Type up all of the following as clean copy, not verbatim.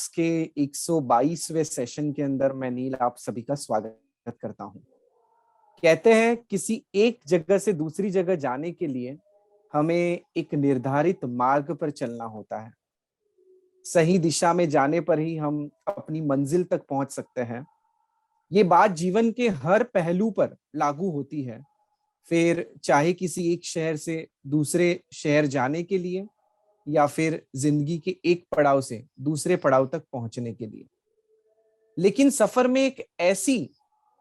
Talks के 122वें session के अंदर मैं नील आप सभी का स्वागत करता हूं। कहते हैं किसी एक जगह से दूसरी जगह जाने के लिए हमें एक निर्धारित मार्ग पर चलना होता है। सही दिशा में जाने पर ही हम अपनी मंजिल तक पहुंच सकते हैं। ये बात जीवन के हर पहलू पर लागू होती है, फिर चाहे किसी एक शहर से दूसरे शहर जाने के लिए या फिर जिंदगी के एक पड़ाव से दूसरे पड़ाव तक पहुंचने के लिए। लेकिन सफर में एक ऐसी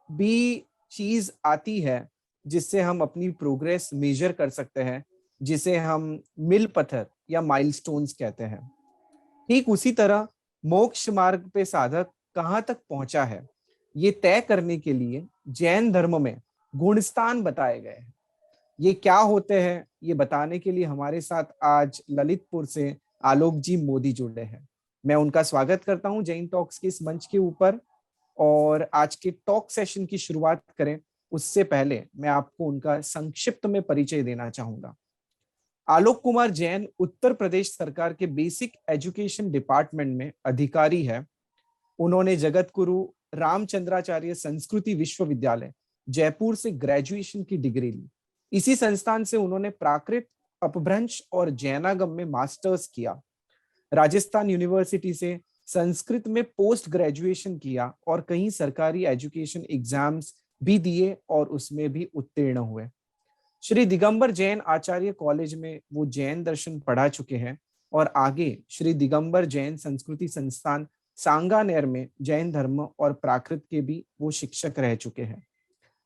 भी चीज आती है जिससे हम अपनी प्रोग्रेस मेजर कर सकते हैं, जिसे हम मील पत्थर या माइलस्टोन्स कहते हैं। ठीक उसी तरह मोक्ष मार्ग पे साधक कहाँ तक पहुंचा है, ये तय करने के लिए जैन धर्म में गुणस्थान बताए गए हैं। ये क्या होते हैं, ये बताने के लिए हमारे साथ आज ललितपुर से आलोक जी मोदी जुड़े हैं। मैं उनका स्वागत करता हूं जैन टॉक्स के इस मंच के ऊपर। और आज के टॉक सेशन की शुरुआत करें उससे पहले मैं आपको उनका संक्षिप्त में परिचय देना चाहूंगा। आलोक कुमार जैन उत्तर प्रदेश सरकार के बेसिक एजुकेशन डिपार्टमेंट में अधिकारी है। उन्होंने जगत गुरु रामचंद्राचार्य संस्कृति विश्वविद्यालय जयपुर से ग्रेजुएशन की डिग्री ली। इसी संस्थान से उन्होंने प्राकृत, अपभ्रंश और जैनागम में मास्टर्स किया। राजस्थान यूनिवर्सिटी से संस्कृत में पोस्ट ग्रेजुएशन किया और कई सरकारी एजुकेशन एग्जाम्स भी दिए और उसमें भी उत्तीर्ण हुए। श्री दिगंबर जैन आचार्य कॉलेज में वो जैन दर्शन पढ़ा चुके हैं और आगे श्री दिगंबर जैन संस्कृति संस्थान सांगानेर में जैन धर्म और प्राकृत के भी वो शिक्षक रह चुके हैं।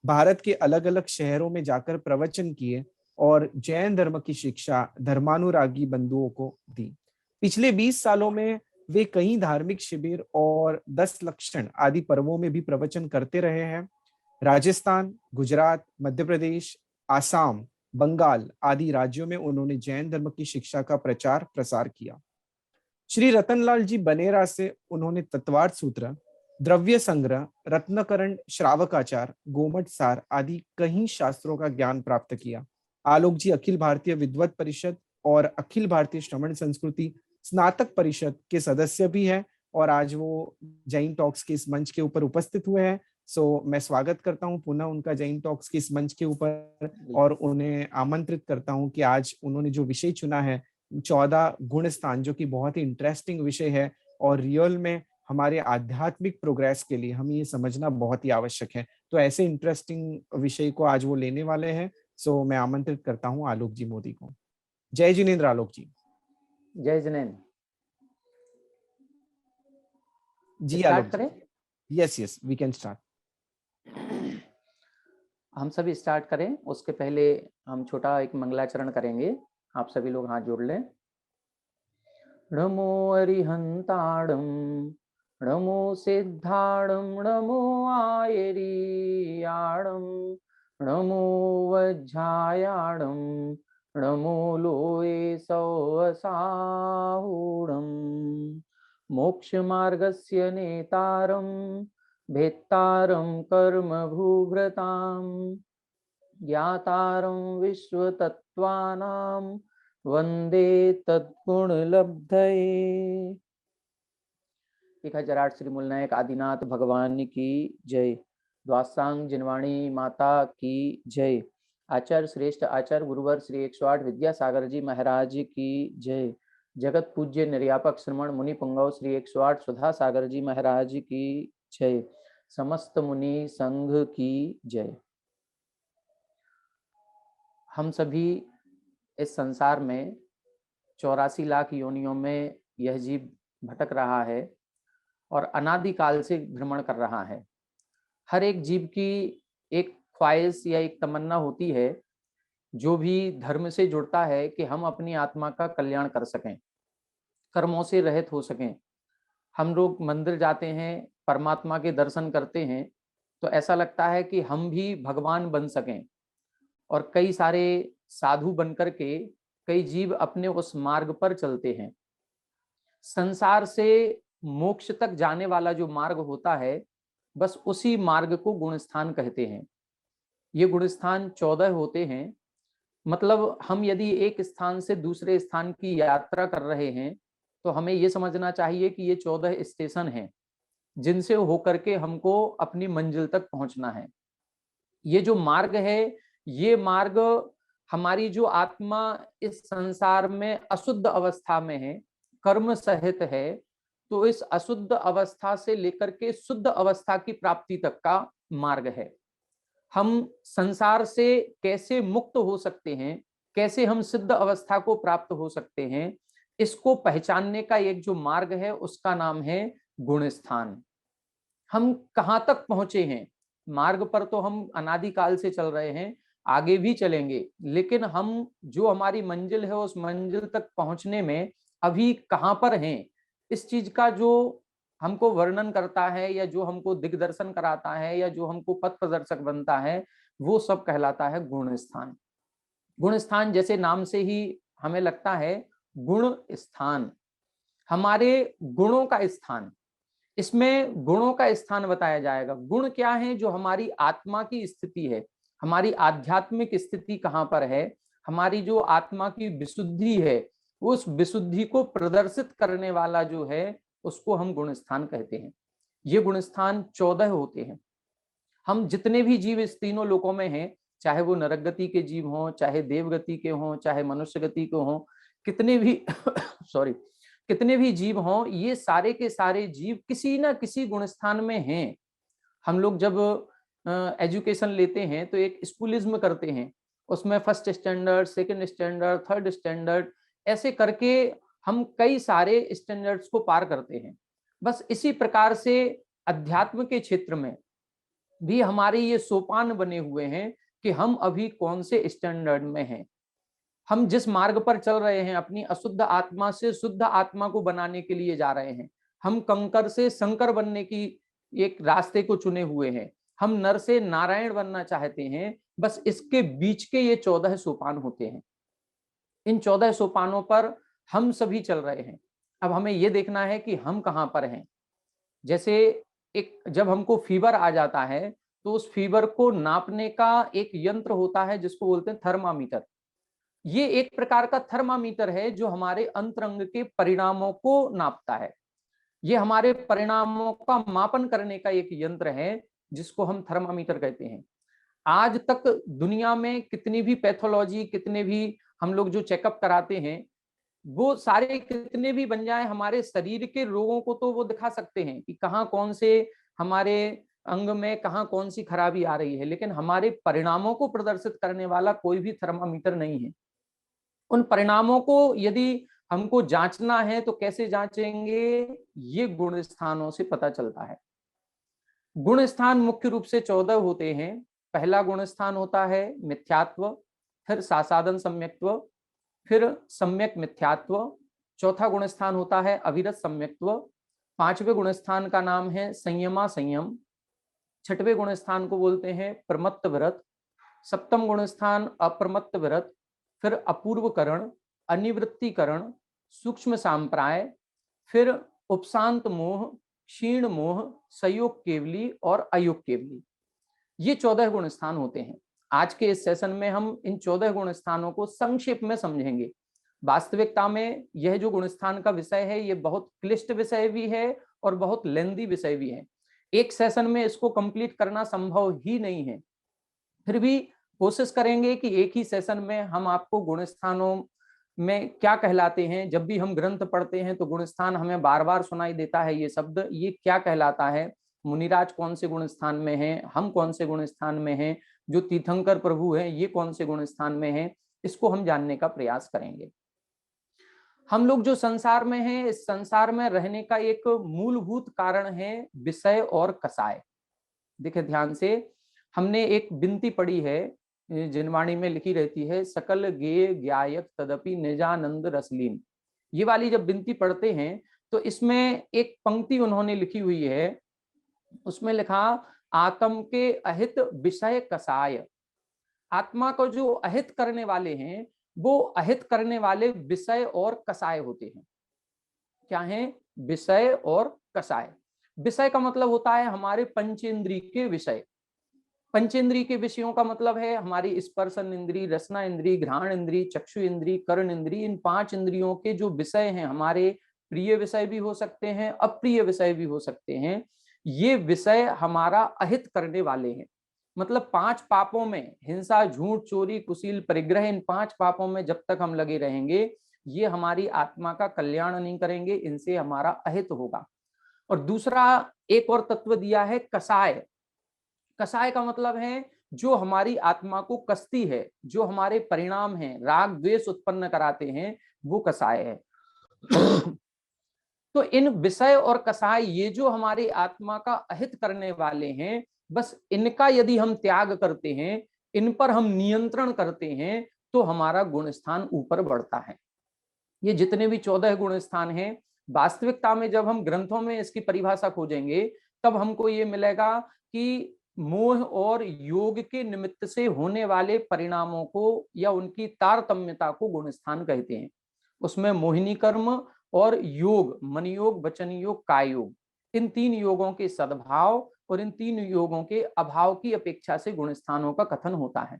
भारत के अलग अलग शहरों में जाकर प्रवचन किए और जैन धर्म की शिक्षा धर्मानुरागी बंधुओं को दी। पिछले 20 सालों में वे कई धार्मिक शिविर और 10 लक्षण आदि पर्वों में भी प्रवचन करते रहे हैं। राजस्थान, गुजरात, मध्य प्रदेश, आसाम, बंगाल आदि राज्यों में उन्होंने जैन धर्म की शिक्षा का प्रचार प्रसार किया। श्री रतनलाल जी बनेरा से उन्होंने तत्वार्थ सूत्र, द्रव्य संग्रह, रत्नकरण, श्रावकाचार, गोमट सार आदि कई शास्त्रों का ज्ञान प्राप्त किया। आलोक जी अखिल भारतीय विद्वत परिषद और अखिल भारतीय श्रमण संस्कृति स्नातक परिषद के सदस्य भी हैं और आज वो जैन टॉक्स के इस मंच के ऊपर उपस्थित हुए हैं। सो मैं स्वागत करता हूं पुनः उनका जैन टॉक्स के इस मंच के ऊपर और उन्हें आमंत्रित करता हूं कि आज उन्होंने जो विषय चुना है 14 गुण स्थान, जो कि बहुत ही इंटरेस्टिंग विषय है और रियल में हमारे आध्यात्मिक प्रोग्रेस के लिए हमें ये समझना बहुत ही आवश्यक है। तो ऐसे इंटरेस्टिंग विषय को आज वो लेने वाले हैं। सो मैं आमंत्रित करता हूं आलोक जी मोदी को। जय जिनेन्द्र आलोक जी। जय जिनेन्द्र जी आलोक करें। Yes yes we can start. हम सभी स्टार्ट करें, उसके पहले हम छोटा एक मंगलाचरण करेंगे। आप सभी लोग हाथ जोड़ लें। नमो अरिहंताणं, नमो सिद्धाणं, नमो आयरीयाणं, नमो वज्रायाणं, नमो लोये सौसाहूणं, मोक्षमार्गस्य नेतारं, भेत्तारं कर्मभूभृतां, ज्ञातारं विश्वतत्त्वानां, वंदे तद्गुणलब्धये। 1008 श्री मूलनायक आदिनाथ भगवान की जय। द्वासांग जिनवाणी माता की जय। आचार्य श्रेष्ठ आचार्य गुरुवर श्री 108 विद्यासागर जी महाराज की जय। जगत पूज्य निर्यापक श्रमण मुनि पुंगव श्री 108 सुधा सागर जी महाराज की जय। समस्त मुनि संघ की जय। हम सभी इस संसार में 84 लाख योनियों में यह जीव भटक रहा है और अनादिकाल से भ्रमण कर रहा है। हर एक जीव की एक ख्वाहिश या एक तमन्ना होती है, जो भी धर्म से जुड़ता है, कि हम अपनी आत्मा का कल्याण कर सकें, कर्मों से रहित हो सकें। हम लोग मंदिर जाते हैं, परमात्मा के दर्शन करते हैं, तो ऐसा लगता है कि हम भी भगवान बन सकें। और कई सारे साधु बनकर के कई जीव अपने उस मार्ग पर चलते हैं। संसार से मोक्ष तक जाने वाला जो मार्ग होता है, बस उसी मार्ग को गुणस्थान कहते हैं। ये गुणस्थान 14 होते हैं। मतलब हम यदि एक स्थान से दूसरे स्थान की यात्रा कर रहे हैं, तो हमें ये समझना चाहिए कि ये 14 स्टेशन हैं जिनसे होकर के हमको अपनी मंजिल तक पहुंचना है। ये जो मार्ग है, ये मार्ग हमारी जो आत्मा इस संसार में अशुद्ध अवस्था में है, कर्म सहित है, तो इस अशुद्ध अवस्था से लेकर के शुद्ध अवस्था की प्राप्ति तक का मार्ग है। हम संसार से कैसे मुक्त हो सकते हैं, कैसे हम सिद्ध अवस्था को प्राप्त हो सकते हैं, इसको पहचानने का एक जो मार्ग है उसका नाम है गुण स्थान। हम कहाँ तक पहुंचे हैं, मार्ग पर तो हम अनादिकाल से चल रहे हैं, आगे भी चलेंगे, लेकिन हम जो हमारी मंजिल है उस मंजिल तक पहुंचने में अभी कहाँ पर हैं, इस चीज का जो हमको वर्णन करता है या जो हमको दिग्दर्शन कराता है या जो हमको पथ प्रदर्शक बनता है, वो सब कहलाता है गुण स्थान। गुण स्थान जैसे नाम से ही हमें लगता है, गुण स्थान, हमारे गुणों का स्थान। इसमें गुणों का स्थान बताया जाएगा। गुण क्या है? जो हमारी आत्मा की स्थिति है, हमारी आध्यात्मिक स्थिति कहाँ पर है, हमारी जो आत्मा की विशुद्धि है, उस विशुद्धि को प्रदर्शित करने वाला जो है उसको हम गुण स्थान कहते हैं। ये गुण स्थान 14 होते हैं। हम जितने भी जीव इस तीनों लोकों में हैं, चाहे वो नरक गति के जीव हों, चाहे देव गति के हों, चाहे मनुष्य गति के हों, कितने भी सॉरी कितने भी जीव हों, ये सारे के सारे जीव किसी ना किसी गुण स्थान में हैं। हम लोग जब एजुकेशन लेते हैं तो एक स्कूलिज्म करते हैं, उसमें first standard, second standard, third standard, ऐसे करके हम कई सारे स्टैंडर्ड्स को पार करते हैं। बस इसी प्रकार से अध्यात्म के क्षेत्र में भी हमारे ये सोपान बने हुए हैं कि हम अभी कौन से स्टैंडर्ड में हैं। हम जिस मार्ग पर चल रहे हैं, अपनी अशुद्ध आत्मा से शुद्ध आत्मा को बनाने के लिए जा रहे हैं। हम कंकर से शंकर बनने की एक रास्ते को चुने हुए हैं। हम नर से नारायण बनना चाहते हैं। बस इसके बीच के ये 14 सोपान होते हैं। इन 14 सोपानों पर हम सभी चल रहे हैं। अब हमें ये देखना है कि हम कहाँ पर हैं। जैसे एक जब हमको फीवर आ जाता है तो उस फीवर को नापने का एक यंत्र होता है जिसको बोलते हैं थर्मामीटर। ये एक प्रकार का थर्मामीटर है जो हमारे अंतरंग के परिणामों को नापता है। ये हमारे परिणामों का मापन करने का एक यंत्र है जिसको हम थर्मामीटर कहते हैं। आज तक दुनिया में कितनी भी पैथोलॉजी, कितने भी हम लोग जो चेकअप कराते हैं, वो सारे कितने भी बन जाए, हमारे शरीर के रोगों को तो वो दिखा सकते हैं कि कहाँ कौन से हमारे अंग में कहाँ कौन सी खराबी आ रही है, लेकिन हमारे परिणामों को प्रदर्शित करने वाला कोई भी थर्मामीटर नहीं है। उन परिणामों को यदि हमको जांचना है तो कैसे जांचेंगे? ये गुण स्थानों से पता चलता है। गुण स्थान मुख्य रूप से 14 होते हैं। पहला गुण स्थान होता है मिथ्यात्व, फिर सासादन सम्यक्त्व, फिर सम्यक मिथ्यात्व। चौथा गुण स्थान होता है अविरत सम्यक्त्व। पांचवें गुण स्थान का नाम है संयमा संयम। छठवें गुण स्थान को बोलते हैं प्रमत्त व्रत। सप्तम गुण स्थान अप्रमत्त व्रत, फिर अपूर्वकरण, अनिवृत्तिकरण, सूक्ष्म सांप्राय, फिर उपशांत मोह, क्षीण मोह, संयोग केवली और अयोग केवली। ये 14 गुण स्थान होते हैं। आज के इस सेशन में हम इन 14 गुण स्थानों को संक्षेप में समझेंगे। वास्तविकता में यह जो गुण स्थान का विषय है, ये बहुत क्लिष्ट विषय भी है और बहुत लेंदी विषय भी है। एक सेशन में इसको कंप्लीट करना संभव ही नहीं है। फिर भी कोशिश करेंगे कि एक ही सेशन में हम आपको गुण स्थानों में क्या कहलाते हैं। जब भी हम ग्रंथ पढ़ते हैं तो गुण स्थान हमें बार बार सुनाई देता है, ये शब्द, ये क्या कहलाता है, मुनिराज कौन से गुण स्थान में हैं, हम कौन से गुण स्थान में हैं, जो तीर्थंकर प्रभु हैं ये कौन से गुण स्थान में हैं, इसको हम जानने का प्रयास करेंगे। हम लोग जो संसार में हैं, इस संसार में रहने का एक मूलभूत कारण है विषय और कसाय। देखिए ध्यान से, हमने एक विनती पढ़ी है, जिनवाणी में लिखी रहती है, सकल गेय ज्ञायक तदपि निजानंद रसलीन। ये वाली जब विनती पढ़ते हैं तो इसमें एक पंक्ति उन्होंने लिखी हुई है, उसमें लिखा आत्म के अहित विषय कसाय। आत्मा को जो अहित करने वाले हैं वो अहित करने वाले विषय और कसाय होते हैं। क्या है? विषय और कसाय। विषय का मतलब होता है हमारे पंचेंद्रिय के विषय। पंचेंद्रिय के विषयों का मतलब है हमारी स्पर्शन इंद्री, रसना इंद्री, घ्राण इंद्री, चक्षु इंद्री, कर्ण इंद्री। इन 5 इंद्रियों के जो विषय हैं, हमारे प्रिय विषय भी हो सकते हैं, अप्रिय विषय भी हो सकते हैं। ये विषय हमारा अहित करने वाले हैं। मतलब 5 पापों में, हिंसा, झूठ, चोरी, कुशील, परिग्रह, इन 5 पापों में जब तक हम लगे रहेंगे, ये हमारी आत्मा का कल्याण नहीं करेंगे, इनसे हमारा अहित होगा। और दूसरा एक और तत्व दिया है कसाय। कसाय का मतलब है जो हमारी आत्मा को कसती है, जो हमारे परिणाम हैं, राग द्वेष उत्पन्न कराते हैं, वो कसाय है। तो इन विषय और कसाय, ये जो हमारी आत्मा का अहित करने वाले हैं, बस इनका यदि हम त्याग करते हैं, इन पर हम नियंत्रण करते हैं, तो हमारा गुण स्थान ऊपर बढ़ता है। ये जितने भी 14 गुण स्थान हैं, वास्तविकता में जब हम ग्रंथों में इसकी परिभाषा खोजेंगे, तब हमको ये मिलेगा कि मोह और योग के निमित्त से होने वाले परिणामों को या उनकी तारतम्यता को गुण स्थान कहते हैं। उसमें मोहिनी कर्म और योग, मन योग, वचन योग, काय योग, इन 3 योगों के सद्भाव और इन 3 योगों के अभाव की अपेक्षा से गुण स्थानों का कथन होता है।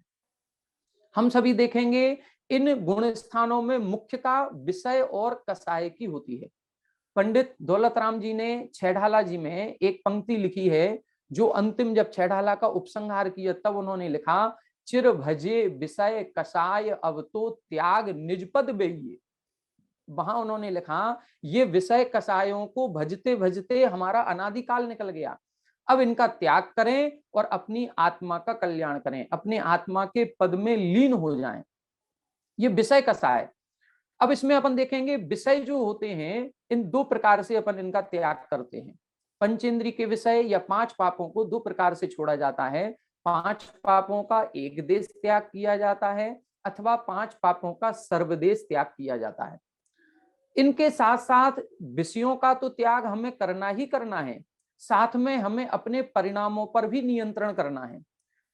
हम सभी देखेंगे इन गुण स्थानों में मुख्यता विषय और कसाय की होती है। पंडित दौलत राम जी ने छैढाला जी में एक पंक्ति लिखी है, जो अंतिम जब छैढाला का उपसंहार किया तब उन्होंने लिखा, चिर भजे विषय कसाय अब तो त्याग निजपद बेइये। वहां उन्होंने लिखा, ये विषय कसायों को भजते भजते हमारा अनादिकाल निकल गया, अब इनका त्याग करें और अपनी आत्मा का कल्याण करें, अपने आत्मा के पद में लीन हो जाएं। ये विषय कसाय। अब इसमें अपन देखेंगे विषय जो होते हैं, इन 2 प्रकार से अपन इनका त्याग करते हैं। पंचेंद्रिय के विषय या 5 पापों को 2 प्रकार से छोड़ा जाता है। 5 पापों का एक देश त्याग किया जाता है, अथवा 5 पापों का सर्वदेश त्याग किया जाता है। इनके साथ साथ विषयों का तो त्याग हमें करना ही करना है, साथ में हमें अपने परिणामों पर भी नियंत्रण करना है।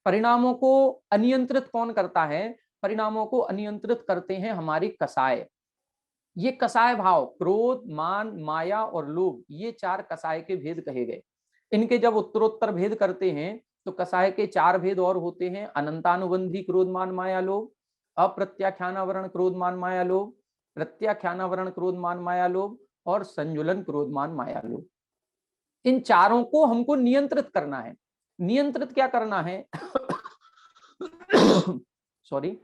परिणामों को अनियंत्रित कौन करता है? परिणामों को अनियंत्रित करते हैं हमारी कसाय। ये कसाय भाव, क्रोध, मान, माया और लोभ, ये 4 कसाय के भेद कहे गए। इनके जब उत्तरोत्तर भेद करते हैं तो कसाय के 4 भेद और होते हैं। अनंतानुबंधी क्रोध, मान, माया, लोभ, अप्रत्याख्यानावरण क्रोध, मान, माया, लोभ, प्रत्याख्यानावरण क्रोध, मान, माया, लोभ और संजुलन क्रोध, मान, माया, लोभ। इन चारों को हमको नियंत्रित करना है। नियंत्रित क्या करना है? सॉरी,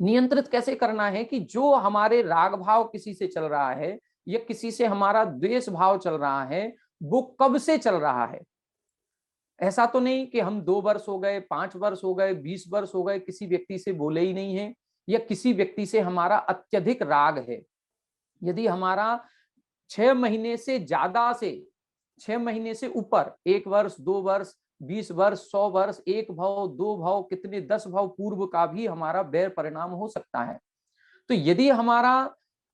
नियंत्रित कैसे करना है कि जो हमारे राग भाव किसी से चल रहा है या किसी से हमारा द्वेष भाव चल रहा है, वो कब से चल रहा है। ऐसा तो नहीं कि हम 2 वर्ष हो गए, 5 वर्ष हो गए, 20 वर्ष हो गए, किसी व्यक्ति से बोले ही नहीं है, या किसी व्यक्ति से हमारा अत्यधिक राग है। यदि हमारा 6 महीने से ज्यादा से, 6 महीने से ऊपर, 1 वर्ष, 2 वर्ष, 20 वर्ष, 100 वर्ष, 1 भाव, 2 भाव, कितने 10 भाव पूर्व का भी हमारा बैर परिणाम हो सकता है। तो यदि हमारा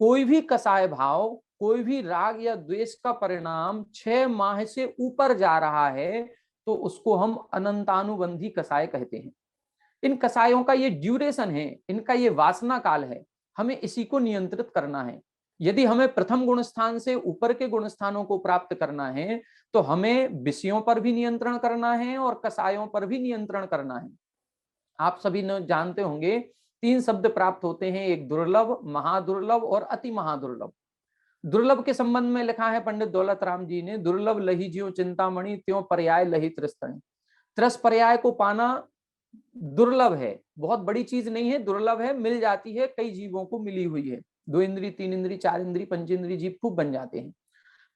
कोई भी कसाय भाव, कोई भी राग या द्वेष का परिणाम 6 माह से ऊपर जा रहा है, तो उसको हम अनंतानुबंधी कसाय कहते हैं। इन कसायों का ये ड्यूरेशन है, इनका ये वासना काल है, हमें इसी को नियंत्रित करना है। यदि हमें प्रथम गुण स्थान से ऊपर के गुण स्थानों को प्राप्त करना है, तो हमें विषयों पर भी नियंत्रण करना है और कसायों पर भी नियंत्रण करना है। आप सभी जानते होंगे 3 शब्द प्राप्त होते हैं, एक दुर्लभ, महादुर्लभ और अति महादुर्लभ। दुर्लभ के संबंध में लिखा है पंडित दौलत राम जी ने, दुर्लभ लही ज्यों चिंतामणि त्यों पर्याय लही त्रस्तनि। त्रस पर्याय को पाना दुर्लभ है, बहुत बड़ी चीज नहीं है, दुर्लभ है, मिल जाती है, कई जीवों को मिली हुई है। 2 इंद्री, 3 इंद्री, 4 इंद्री, पंचेंद्री जीव खूब बन जाते हैं।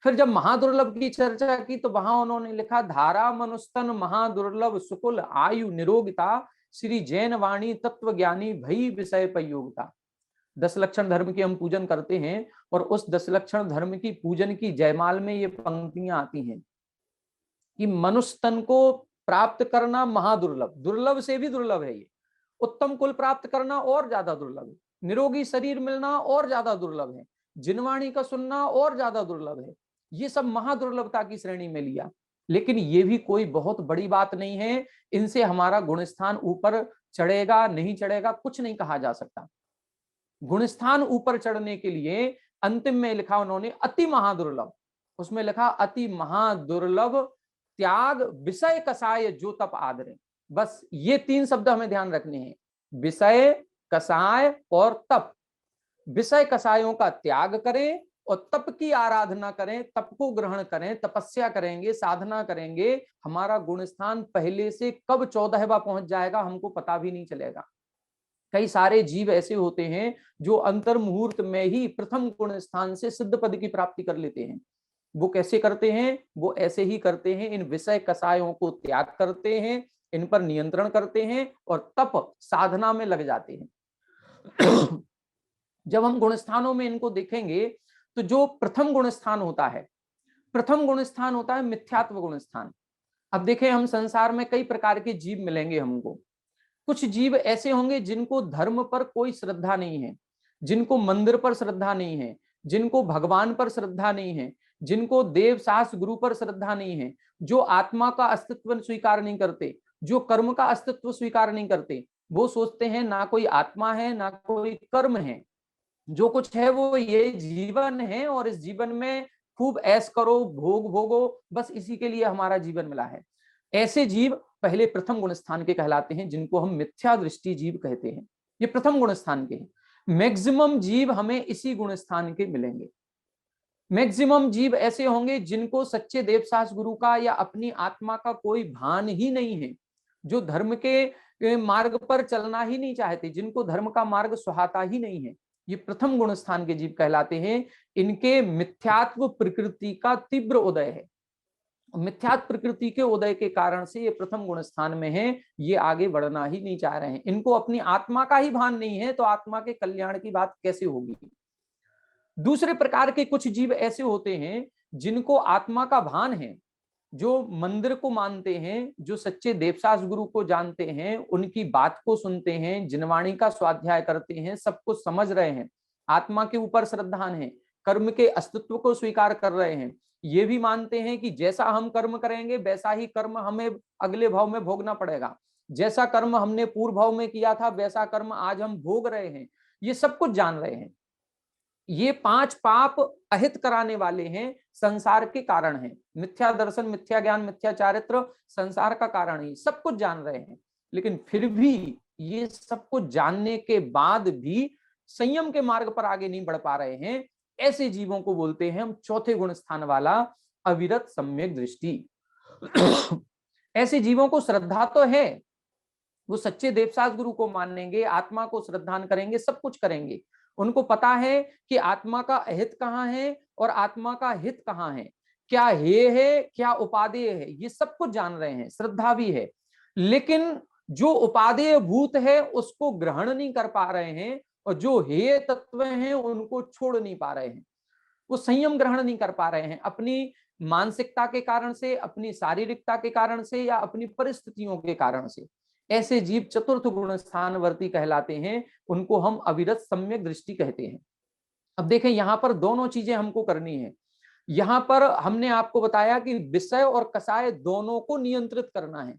फिर जब महादुर्लभ की चर्चा की तो वहां उन्होंने लिखा, धारा मनुस्तन महादुर्लभ सुकुल आयु निरोगिता श्री जैन वाणी तत्व ज्ञानी भई विषय पयोगिता। 10 लक्षण धर्म की हम पूजन करते हैं और उस 10 लक्षण धर्म की पूजन की जयमाल में ये पंक्तियां आती हैं कि मनुष्य तन को प्राप्त करना महादुर्लभ, दुर्लभ से भी दुर्लभ है ये। उत्तम कुल प्राप्त करना और ज्यादा दुर्लभ है, निरोगी शरीर मिलना और ज्यादा दुर्लभ है, जिनवाणी का सुनना और ज्यादा दुर्लभ है। ये सब महादुर्लभता की श्रेणी में लिया, लेकिन ये भी कोई बहुत बड़ी बात नहीं है। इनसे हमारा गुणस्थान ऊपर चढ़ेगा नहीं चढ़ेगा कुछ नहीं कहा जा सकता। गुणस्थान ऊपर चढ़ने के लिए अंतिम में लिखा उन्होंने अति महादुर्लभ, उसमें लिखा अति महादुर्लभ त्याग विषय कसाय जो तप आदरे। बस ये 3 शब्द हमें ध्यान रखने हैं, विषय, कसाय और तप। विषय कसायों का त्याग करें और तप की आराधना करें, तप को ग्रहण करें, तपस्या करेंगे, साधना करेंगे, हमारा गुण स्थान पहले से कब 14वां पहुंच जाएगा हमको पता भी नहीं चलेगा। कई सारे जीव ऐसे होते हैं जो अंतर मुहूर्त में ही प्रथम गुण स्थान से सिद्ध पद की प्राप्ति कर लेते हैं। वो कैसे करते हैं? वो ऐसे ही करते हैं, इन विषय कषायों को त्याग करते हैं, इन पर नियंत्रण करते हैं और तप साधना में लग जाते हैं। जब हम गुण स्थानों में इनको देखेंगे तो जो प्रथम गुण स्थान होता है, प्रथम गुण स्थान होता है मिथ्यात्व गुण स्थान। अब देखें, हम संसार में कई प्रकार के जीव मिलेंगे हमको। कुछ जीव ऐसे होंगे जिनको धर्म पर कोई श्रद्धा नहीं है, जिनको मंदिर पर श्रद्धा नहीं है, जिनको भगवान पर श्रद्धा नहीं है, जिनको देव शास्त्र गुरु पर श्रद्धा नहीं है, जो आत्मा का अस्तित्व स्वीकार नहीं करते, जो कर्म का अस्तित्व स्वीकार नहीं करते। वो सोचते हैं ना कोई आत्मा है ना कोई कर्म है, जो कुछ है वो ये जीवन है और इस जीवन में खूब ऐश करो, भोग भोगो, बस इसी के लिए हमारा जीवन मिला है। ऐसे जीव पहले प्रथम गुण स्थान के कहलाते हैं, जिनको हम मिथ्या दृष्टि जीव कहते हैं। ये प्रथम गुण स्थान के हैं। मैक्सिमम जीव हमें इसी गुण स्थान के मिलेंगे। मैक्सिमम जीव ऐसे होंगे जिनको सच्चे देवशास्त्र गुरु का या अपनी आत्मा का कोई भान ही नहीं है, जो धर्म के मार्ग पर चलना ही नहीं चाहते, जिनको धर्म का मार्ग सुहाता ही नहीं है। ये प्रथम गुण स्थान के जीव कहलाते हैं। इनके मिथ्यात्व प्रकृति का तीव्र उदय है। मिथ्यात्व प्रकृति के उदय के कारण से ये प्रथम गुण स्थान में है, ये आगे बढ़ना ही नहीं चाह रहे हैं। इनको अपनी आत्मा का ही भान नहीं है, तो आत्मा के कल्याण की बात कैसे होगी? दूसरे प्रकार के कुछ जीव ऐसे होते हैं जिनको आत्मा का भान है, जो मंदिर को मानते हैं, जो सच्चे देवशास्त्र गुरु को जानते हैं, उनकी बात को सुनते हैं, जिनवाणी का स्वाध्याय करते हैं, सब कुछ समझ रहे हैं, आत्मा के ऊपर श्रद्धान है, कर्म के अस्तित्व को स्वीकार कर रहे हैं। ये भी मानते हैं कि जैसा हम कर्म करेंगे वैसा ही कर्म हमें अगले भाव में भोगना पड़ेगा, जैसा कर्म हमने पूर्व भाव में किया था वैसा कर्म आज हम भोग रहे हैं। ये सब कुछ जान रहे हैं। ये 5 पाप अहित कराने वाले हैं, संसार के कारण हैं। मिथ्या दर्शन, मिथ्या ज्ञान, मिथ्या चारित्र संसार का कारण ही, सब कुछ जान रहे हैं। लेकिन फिर भी ये सब कुछ जानने के बाद भी संयम के मार्ग पर आगे नहीं बढ़ पा रहे हैं। ऐसे जीवों को बोलते हैं हम चौथे गुण स्थान वाला अविरत सम्यक दृष्टि। ऐसे जीवों को श्रद्धा तो है, वो सच्चे देवशास्त्र गुरु को मानेंगे, आत्मा को श्रद्धान करेंगे, सब कुछ करेंगे। उनको पता है कि आत्मा का अहित कहाँ है और आत्मा का हित कहाँ है, क्या हे है क्या उपादेय है, ये सब कुछ जान रहे हैं, श्रद्धा भी है। लेकिन जो उपादेय भूत है उसको ग्रहण नहीं कर पा रहे हैं, और जो हेय तत्व हैं उनको छोड़ नहीं पा रहे हैं। वो संयम ग्रहण नहीं कर पा रहे हैं, अपनी मानसिकता के कारण से, अपनी शारीरिकता के कारण से या अपनी परिस्थितियों के कारण से। ऐसे जीव चतुर्थ गुण स्थानवर्ती कहलाते हैं, उनको हम अविरत सम्यक दृष्टि कहते हैं। अब देखें, यहां पर दोनों चीजें हमको करनी है। यहां पर हमने आपको बताया कि विषय और कषाय दोनों को नियंत्रित करना है।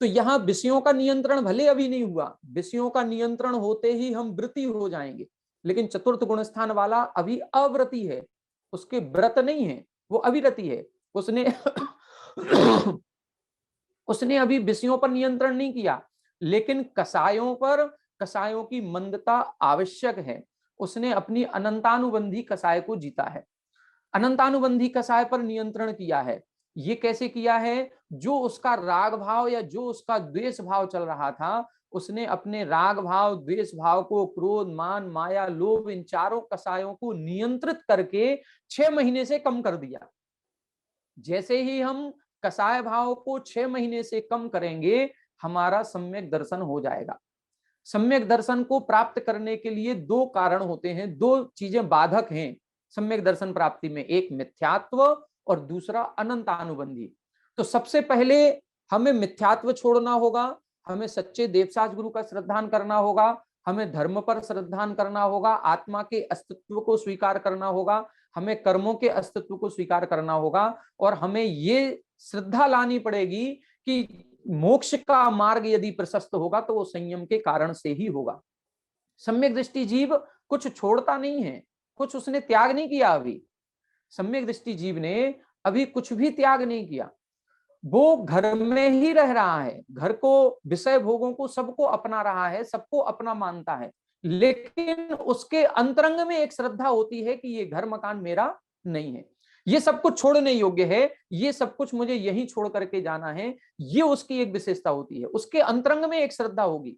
तो यहाँ विषयों का नियंत्रण भले अभी नहीं हुआ, विषयों का नियंत्रण होते ही हम व्रती हो जाएंगे, लेकिन चतुर्थ गुण स्थान वाला अभी अव्रती है, उसके व्रत नहीं है, वो अविरति है। उसने उसने अभी विषयों पर नियंत्रण नहीं किया, लेकिन कषायों पर, कषायों की मंदता आवश्यक है। उसने अपनी अनंतानुबंधी कषाय को जीता है, अनंतानुबंधी कषाय पर नियंत्रण किया है। ये कैसे किया है? जो उसका राग भाव या जो उसका द्वेष भाव चल रहा था, उसने अपने राग भाव, द्वेष भाव को, क्रोध, मान, माया, लोभ, इन चारों कषायों को नियंत्रित करके 6 महीने से कम कर दिया। जैसे ही हम कषाय भाव को 6 महीने से कम करेंगे, हमारा सम्यक दर्शन हो जाएगा। सम्यक दर्शन को प्राप्त करने के लिए 2 कारण होते हैं, 2 चीजें बाधक हैं सम्यक दर्शन प्राप्ति में, एक मिथ्यात्व और दूसरा अनंतानुबंधी। तो सबसे पहले हमें मिथ्यात्व छोड़ना होगा, हमें सच्चे देवशास्त्र गुरु का श्रद्धान करना होगा, हमें धर्म पर श्रद्धान करना होगा, आत्मा के अस्तित्व को स्वीकार करना होगा, हमें कर्मों के अस्तित्व को स्वीकार करना होगा, और हमें ये श्रद्धा लानी पड़ेगी कि मोक्ष का मार्ग यदि प्रशस्त होगा तो वो संयम के कारण से ही होगा। सम्यक दृष्टि जीव कुछ छोड़ता नहीं है, कुछ उसने त्याग नहीं किया। अभी सम्यक दृष्टि जीव ने अभी कुछ भी त्याग नहीं किया, वो घर में ही रह रहा है, घर को, विषय भोगों को सबको अपना रहा है, सबको अपना मानता है, लेकिन उसके अंतरंग में एक श्रद्धा होती है कि ये घर मकान मेरा नहीं है, ये सब कुछ छोड़ने योग्य है, ये सब कुछ मुझे यहीं छोड़ करके जाना है, ये उसकी एक विशेषता होती है। उसके अंतरंग में एक श्रद्धा होगी।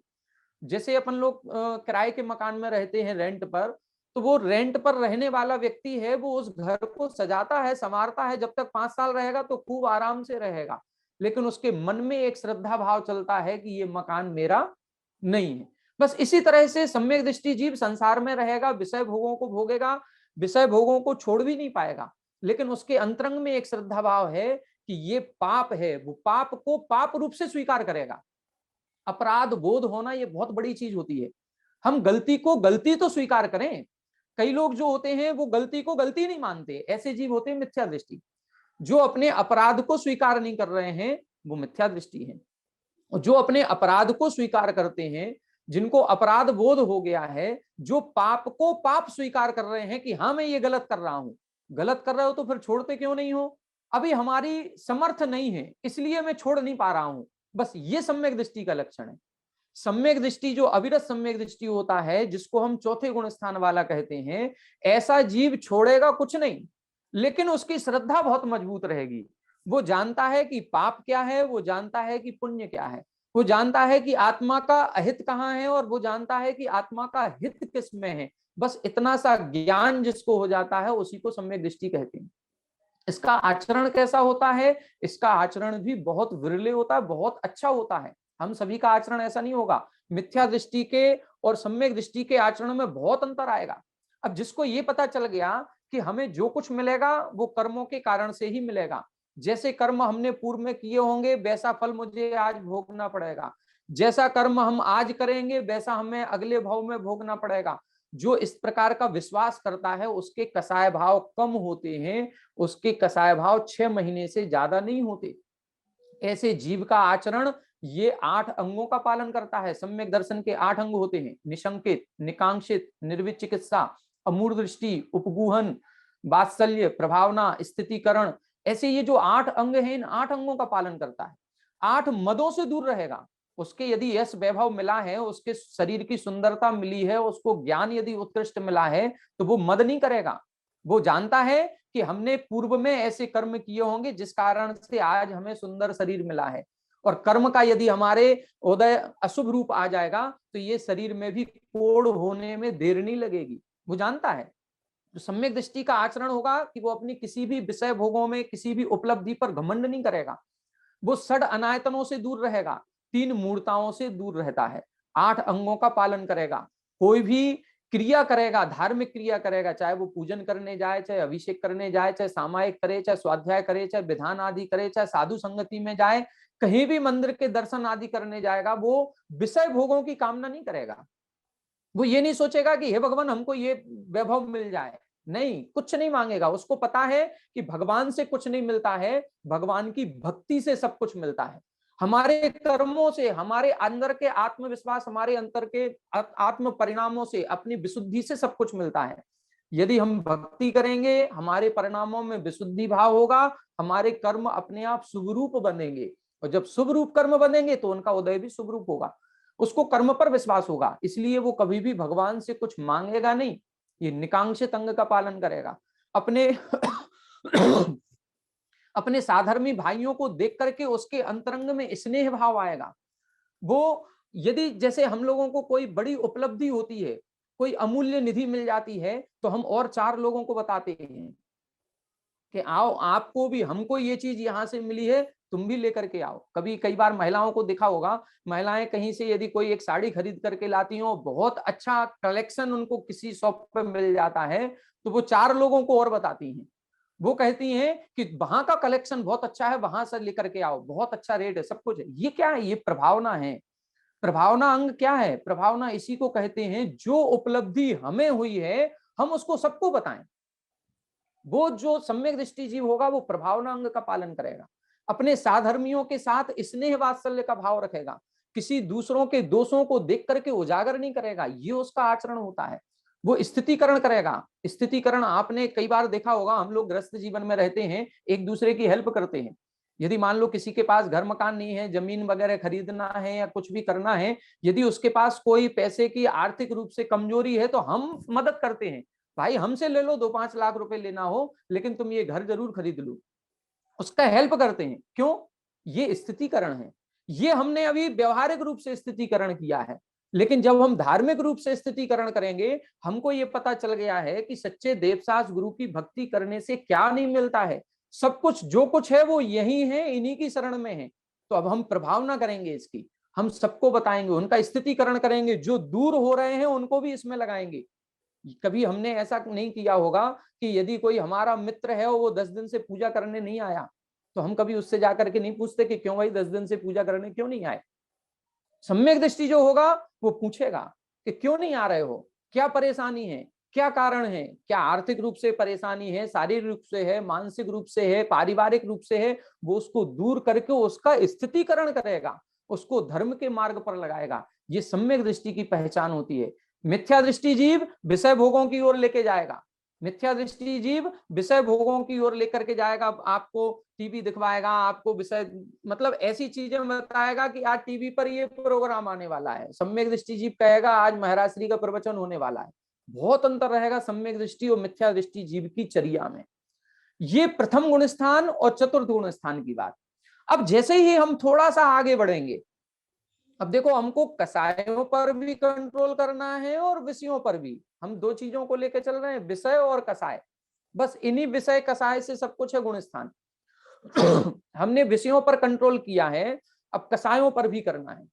जैसे अपन लोग किराए के मकान में रहते हैं रेंट पर, तो वो रेंट पर रहने वाला व्यक्ति है, वो उस घर को सजाता है, संवारता है, जब तक 5 साल रहेगा तो खूब आराम से रहेगा, लेकिन उसके मन में एक श्रद्धा भाव चलता है कि ये मकान मेरा नहीं है। बस इसी तरह से सम्यक दृष्टि जीव संसार में रहेगा, विषय भोगों को भोगेगा, विषय भोगों को छोड़ भी नहीं पाएगा, लेकिन उसके अंतरंग में एक श्रद्धा भाव है कि ये पाप है, वो पाप को पाप रूप से स्वीकार करेगा। अपराध बोध होना ये बहुत बड़ी चीज होती है। हम गलती को गलती तो स्वीकार करें। कई लोग जो होते हैं वो गलती को गलती नहीं मानते, ऐसे जीव होते हैं मिथ्या दृष्टि। जो अपने अपराध को स्वीकार नहीं कर रहे हैं वो मिथ्या दृष्टि है, और जो अपने अपराध को स्वीकार करते हैं, जिनको अपराध बोध हो गया है, जो पाप को पाप स्वीकार कर रहे हैं कि हाँ मैं ये गलत कर रहा हूं, गलत कर रहे हो तो फिर छोड़ते क्यों नहीं हो? अभी हमारी समर्थ नहीं है इसलिए मैं छोड़ नहीं पा रहा हूं। बस ये सम्यक दृष्टि का लक्षण है। सम्यक दृष्टि जो अविरत सम्यक दृष्टि होता है, जिसको हम चौथे गुण स्थान वाला कहते हैं, ऐसा जीव छोड़ेगा कुछ नहीं, लेकिन उसकी श्रद्धा बहुत मजबूत रहेगी। वो जानता है कि पाप क्या है, वो जानता है कि पुण्य क्या है, वो जानता है कि आत्मा का अहित कहाँ है, और वो जानता है कि आत्मा का हित किस में है। बस इतना सा ज्ञान जिसको हो जाता है उसी को सम्यक दृष्टि कहते हैं। इसका आचरण कैसा होता है? इसका आचरण भी बहुत विरले होता है, बहुत अच्छा होता है। हम सभी का आचरण ऐसा नहीं होगा। मिथ्या दृष्टि के और सम्यक दृष्टि के आचरण में बहुत अंतर आएगा। अब जिसको ये पता चल गया कि हमें जो कुछ मिलेगा वो कर्मों के कारण से ही मिलेगा, जैसे कर्म हमने पूर्व में किए होंगे वैसा फल मुझे आज भोगना पड़ेगा, जैसा कर्म हम आज करेंगे वैसा हमें अगले भाव में भोगना पड़ेगा, जो इस प्रकार का विश्वास करता है उसके कसाय भाव कम होते हैं, उसके कसाय भाव 6 महीने से ज्यादा नहीं होते। ऐसे जीव का आचरण ये 8 अंगों का पालन करता है। सम्यक दर्शन के 8 अंग होते हैं: निशंकित, निकांक्षित, निर्विचिकित्सा, अमूढ़ दृष्टि, उपगूहन, वात्सल्य, प्रभावना, स्थितिकरण। ऐसे ये जो 8 अंग हैं, इन 8 अंगों का पालन करता है। 8 मदों से दूर रहेगा। उसके यदि यश वैभव मिला है, उसके शरीर की सुंदरता मिली है, उसको ज्ञान यदि उत्कृष्ट मिला है, तो वो मद नहीं करेगा। वो जानता है कि हमने पूर्व में ऐसे कर्म किए होंगे जिस कारण से आज हमें सुंदर शरीर मिला है, और कर्म का यदि हमारे उदय अशुभ रूप आ जाएगा तो ये शरीर में भी कोढ़ होने में देर नहीं लगेगी। वो जानता है। जो सम्यक दृष्टि का आचरण होगा कि वो अपनी किसी भी विषय भोगों में, किसी भी उपलब्धि पर घमंड नहीं करेगा। वो षड अनायतनों से दूर रहेगा, 3 मूर्ताओं से दूर रहता है, 8 अंगों का पालन करेगा। कोई भी क्रिया करेगा, धार्मिक क्रिया करेगा, चाहे वो पूजन करने जाए, चाहे अभिषेक करने जाए, चाहे सामायिक करे, चाहे स्वाध्याय करे, चाहे विधान आदि करे, चाहे साधु संगति में जाए, कहीं भी मंदिर के दर्शन आदि करने जाएगा, वो विषय भोगों की कामना नहीं करेगा। वो ये नहीं सोचेगा कि हे भगवान हमको ये वैभव मिल जाए, नहीं, कुछ नहीं मांगेगा। उसको पता है कि भगवान से कुछ नहीं मिलता है, भगवान की भक्ति से सब कुछ मिलता है। हमारे कर्मों से, हमारे अंदर के आत्मविश्वास, हमारे अंतर के आत्म परिणामों से, अपनी विशुद्धि से सब कुछ मिलता है। यदि हम भक्ति करेंगे, हमारे परिणामों में विशुद्धि भाव होगा, हमारे कर्म अपने आप शुभ रूप बनेंगे, और जब शुभ रूप कर्म बनेंगे तो उनका उदय भी शुभ रूप होगा। उसको कर्म पर विश्वास होगा, इसलिए वो कभी भी भगवान से कुछ मांगेगा नहीं। ये निकांक्षित अंग का पालन करेगा। अपने अपने साधर्मी भाइयों को देख करके उसके अंतरंग में स्नेह भाव आएगा। वो यदि जैसे हम लोगों को कोई बड़ी उपलब्धि होती है, कोई अमूल्य निधि मिल जाती है, तो हम और 4 लोगों को बताते हैं कि आओ, आपको भी, हमको ये चीज यहां से मिली है, तुम भी लेकर के आओ। कभी कई बार महिलाओं को देखा होगा, महिलाएं कहीं से यदि कोई एक साड़ी खरीद करके लाती हो, बहुत अच्छा कलेक्शन उनको किसी शॉप पर मिल जाता है, तो वो 4 लोगों को और बताती हैं। वो कहती हैं कि वहां का कलेक्शन बहुत अच्छा है, वहां से लेकर के आओ, बहुत अच्छा रेट है, सब कुछ है। ये क्या है? ये प्रभावना है। प्रभावना अंग क्या है? प्रभावना इसी को कहते हैं जो उपलब्धि हमें हुई है हम उसको सबको बताएं। वो जो सम्यक दृष्टि जीव होगा वो प्रभावना अंग का पालन करेगा, अपने साधर्मियों के साथ स्नेह वात्सल्य का भाव रखेगा, किसी दूसरों के दोषों को देख करके उजागर नहीं करेगा, ये उसका आचरण होता है। वो स्थितिकरण करेगा। स्थितिकरण आपने कई बार देखा होगा, हम लोग ग्रस्त जीवन में रहते हैं, एक दूसरे की हेल्प करते हैं, यदि मान लो किसी के पास घर मकान नहीं है, जमीन वगैरह खरीदना है या कुछ भी करना है, यदि उसके पास कोई पैसे की आर्थिक रूप से कमजोरी है तो हम मदद करते हैं, भाई हमसे ले लो, 2-5 लाख रुपए लेना हो लेकिन तुम ये घर जरूर खरीद लो, उसका हेल्प करते हैं। क्यों? ये स्थितिकरण है। ये हमने अभी व्यवहारिक रूप से स्थितिकरण किया है, लेकिन जब हम धार्मिक रूप से स्थितिकरण करेंगे, हमको ये पता चल गया है कि सच्चे देवसास गुरु की भक्ति करने से क्या नहीं मिलता है। सब कुछ जो कुछ है वो यही है, इन्हीं की शरण में है। तो अब हम प्रभाव ना करेंगे इसकी, हम सबको बताएंगे, उनका स्थितिकरण करेंगे, जो दूर हो रहे हैं उनको भी इसमें लगाएंगे। कभी हमने ऐसा नहीं किया होगा कि यदि कोई हमारा मित्र है और वो 10 दिन से पूजा करने नहीं आया, तो हम कभी उससे जाकर के नहीं पूछते कि क्यों भाई 10 दिन से पूजा करने क्यों नहीं आए। सम्यक दृष्टि जो होगा वो पूछेगा कि क्यों नहीं आ रहे हो, क्या परेशानी है, क्या कारण है, क्या आर्थिक रूप से परेशानी है, शारीरिक रूप से है, मानसिक रूप से है, पारिवारिक रूप से है, वो उसको दूर करके उसका स्थितिकरण करेगा, उसको धर्म के मार्ग पर लगाएगा। ये सम्यक दृष्टि की पहचान होती है। मिथ्या दृष्टि जीव विषय भोगों की ओर लेके जाएगा, मिथ्या दृष्टि जीव विषय भोगों की ओर लेकर के जाएगा, आपको टीवी दिखवाएगा, आपको विषय मतलब ऐसी चीजें बताएगा कि आज टीवी पर ये प्रोग्राम आने वाला है। सम्यक दृष्टि जीव कहेगा आज महाराज श्री का प्रवचन होने वाला है। बहुत अंतर रहेगा सम्यक दृष्टि और मिथ्या दृष्टि जीव की चर्या में। ये प्रथम गुण स्थान और चतुर्थ गुण स्थान की बात। अब जैसे ही हम थोड़ा सा आगे बढ़ेंगे, अब देखो हमको कसायों पर भी कंट्रोल करना है और विषयों पर भी। हम दो चीजों को लेकर चल रहे हैं, विषय और कसाय। बस इन्हीं विषय कसाय से सब कुछ है गुण स्थान। हमने विषयों पर कंट्रोल किया है, अब कसायों पर भी करना है।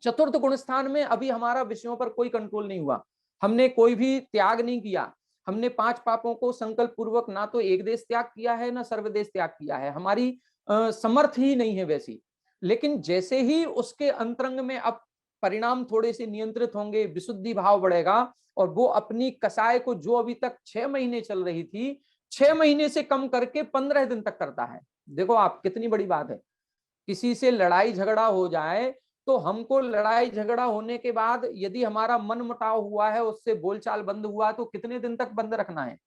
चतुर्थ गुण स्थान में अभी हमारा विषयों पर कोई कंट्रोल नहीं हुआ, हमने कोई भी त्याग नहीं किया। हमने 5 पापों को संकल्प पूर्वक ना तो एक देश त्याग किया है ना सर्वदेश त्याग किया है, हमारी समर्थ ही नहीं है वैसी। लेकिन जैसे ही उसके अंतरंग में अब परिणाम थोड़े से नियंत्रित होंगे, विशुद्धि भाव बढ़ेगा और वो अपनी कसाय को जो अभी तक 6 महीने चल रही थी, 6 महीने से कम करके 15 दिन तक करता है। देखो आप कितनी बड़ी बात है। किसी से लड़ाई झगड़ा हो जाए तो हमको लड़ाई झगड़ा होने के बाद यदि हमारा मन मुटाव हुआ है, उससे बोलचाल बंद हुआ, तो कितने दिन तक बंद रखना है।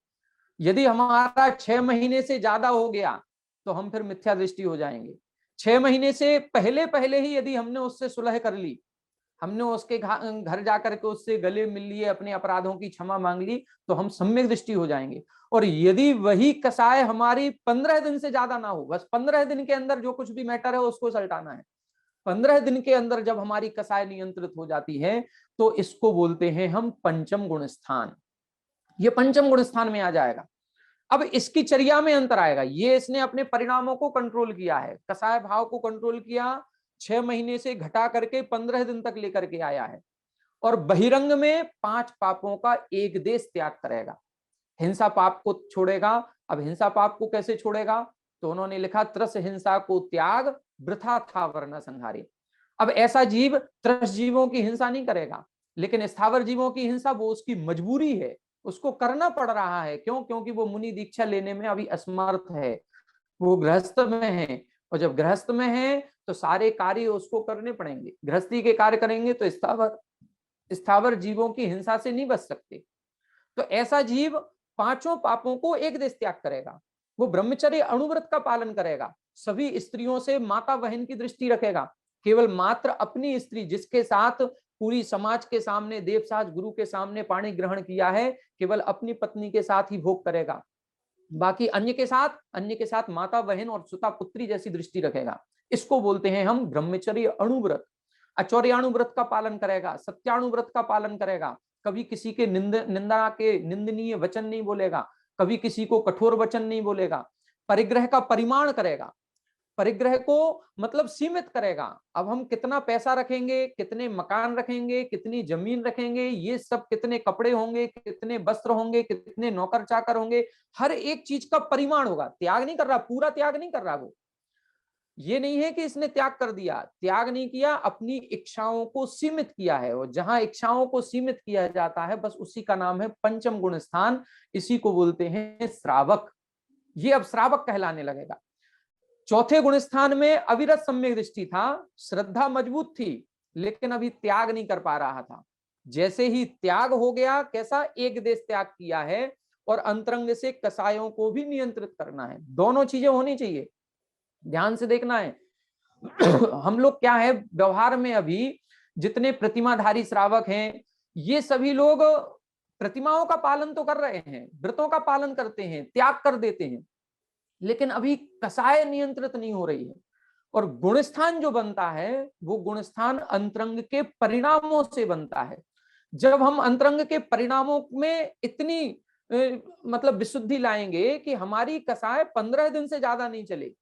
यदि हमारा 6 महीने से ज्यादा हो गया तो हम फिर मिथ्या दृष्टि हो जाएंगे। 6 महीने से पहले पहले ही यदि हमने उससे सुलह कर ली, हमने उसके घर जाकर के उससे गले मिल लिए, अपने अपराधों की क्षमा मांग ली, तो हम सम्यक दृष्टि हो जाएंगे। और यदि वही कसाय हमारी 15 दिन से ज्यादा ना हो, बस 15 दिन के अंदर जो कुछ भी मैटर है उसको सल्टाना है, 15 दिन के अंदर जब हमारी कसाय नियंत्रित हो जाती है तो इसको बोलते हैं हम पंचम गुण स्थान। ये पंचम गुण स्थान में आ जाएगा। अब इसकी चर्या में अंतर आएगा। ये इसने अपने परिणामों को कंट्रोल किया है, कसाय भाव को कंट्रोल किया, 6 महीने से घटा करके 15 दिन तक लेकर के आया है। और बहिरंग में 5 पापों का एक देश त्याग करेगा, हिंसा पाप को छोड़ेगा। अब हिंसा पाप को कैसे छोड़ेगा, तो उन्होंने लिखा त्रस हिंसा को त्याग वृथा था वरना संहारे। अब ऐसा जीव त्रस जीवों की हिंसा नहीं करेगा, लेकिन स्थावर जीवों की हिंसा वो उसकी मजबूरी है, उसको करना पड़ रहा है। क्यों? क्योंकि वो मुनि दीक्षा लेने में अभी असमर्थ है, वो गृहस्थ में है। और जब गृहस्थ में है तो सारे कार्य उसको करने पड़ेंगे, गृहस्थी के कार्य करेंगे तो स्थावर जीवों की हिंसा से नहीं बच सकते। तो ऐसा जीव 5 पापों को एक देश त्याग करेगा। वो ब्रह्मचर्य अणुव्रत का पालन करेगा, सभी स्त्रियों से माता बहन की दृष्टि रखेगा, केवल मात्र अपनी स्त्री जिसके साथ पूरी समाज के सामने देवसाज गुरु के सामने पाणी ग्रहण किया है, केवल अपनी पत्नी के साथ ही भोग करेगा। बाकी अन्य के साथ माता बहन और सुता पुत्री जैसी दृष्टि रखेगा। इसको बोलते हैं हम ब्रह्मचर्य अणुव्रत। अचौर्याणुव्रत का पालन करेगा, सत्याणुव्रत का पालन करेगा, कभी किसी के निंदा के निंदनीय वचन नहीं बोलेगा, कभी किसी को कठोर वचन नहीं बोलेगा, परिग्रह का परिमाण करेगा, परिग्रह को मतलब सीमित करेगा। अब हम कितना पैसा रखेंगे, कितने मकान रखेंगे, कितनी जमीन रखेंगे, ये सब, कितने कपड़े होंगे, कितने वस्त्र होंगे, कितने नौकर चाकर होंगे, हर एक चीज का परिमाण होगा। त्याग नहीं कर रहा, पूरा त्याग नहीं कर रहा वो। ये नहीं है कि इसने त्याग कर दिया, त्याग नहीं किया, अपनी इच्छाओं को सीमित किया है। और जहां इच्छाओं को सीमित किया जाता है बस उसी का नाम है पंचम गुण स्थान। इसी को बोलते हैं श्रावक। ये अब श्रावक कहलाने लगेगा। चौथे गुण स्थान में अविरत सम्यक दृष्टि था, श्रद्धा मजबूत थी, लेकिन अभी त्याग नहीं कर पा रहा था। जैसे ही त्याग हो गया, कैसा एक देश त्याग किया है और अंतरंग से कसायों को भी नियंत्रित करना है। दोनों चीजें होनी चाहिए। ध्यान से देखना है। हम लोग क्या है व्यवहार में अभी जितने प्रतिमाधारी श्रावक हैं, ये सभी लोग प्रतिमाओं का पालन तो कर रहे हैं, व्रतों का पालन करते हैं, त्याग कर देते हैं, लेकिन अभी कसाय नियंत्रित नहीं हो रही है। और गुणस्थान जो बनता है वो गुणस्थान अंतरंग के परिणामों से बनता है। जब हम अंतरंग के परिणामों में इतनी मतलब विशुद्धि लाएंगे कि हमारी कसाय 15 दिन से ज्यादा नहीं चले।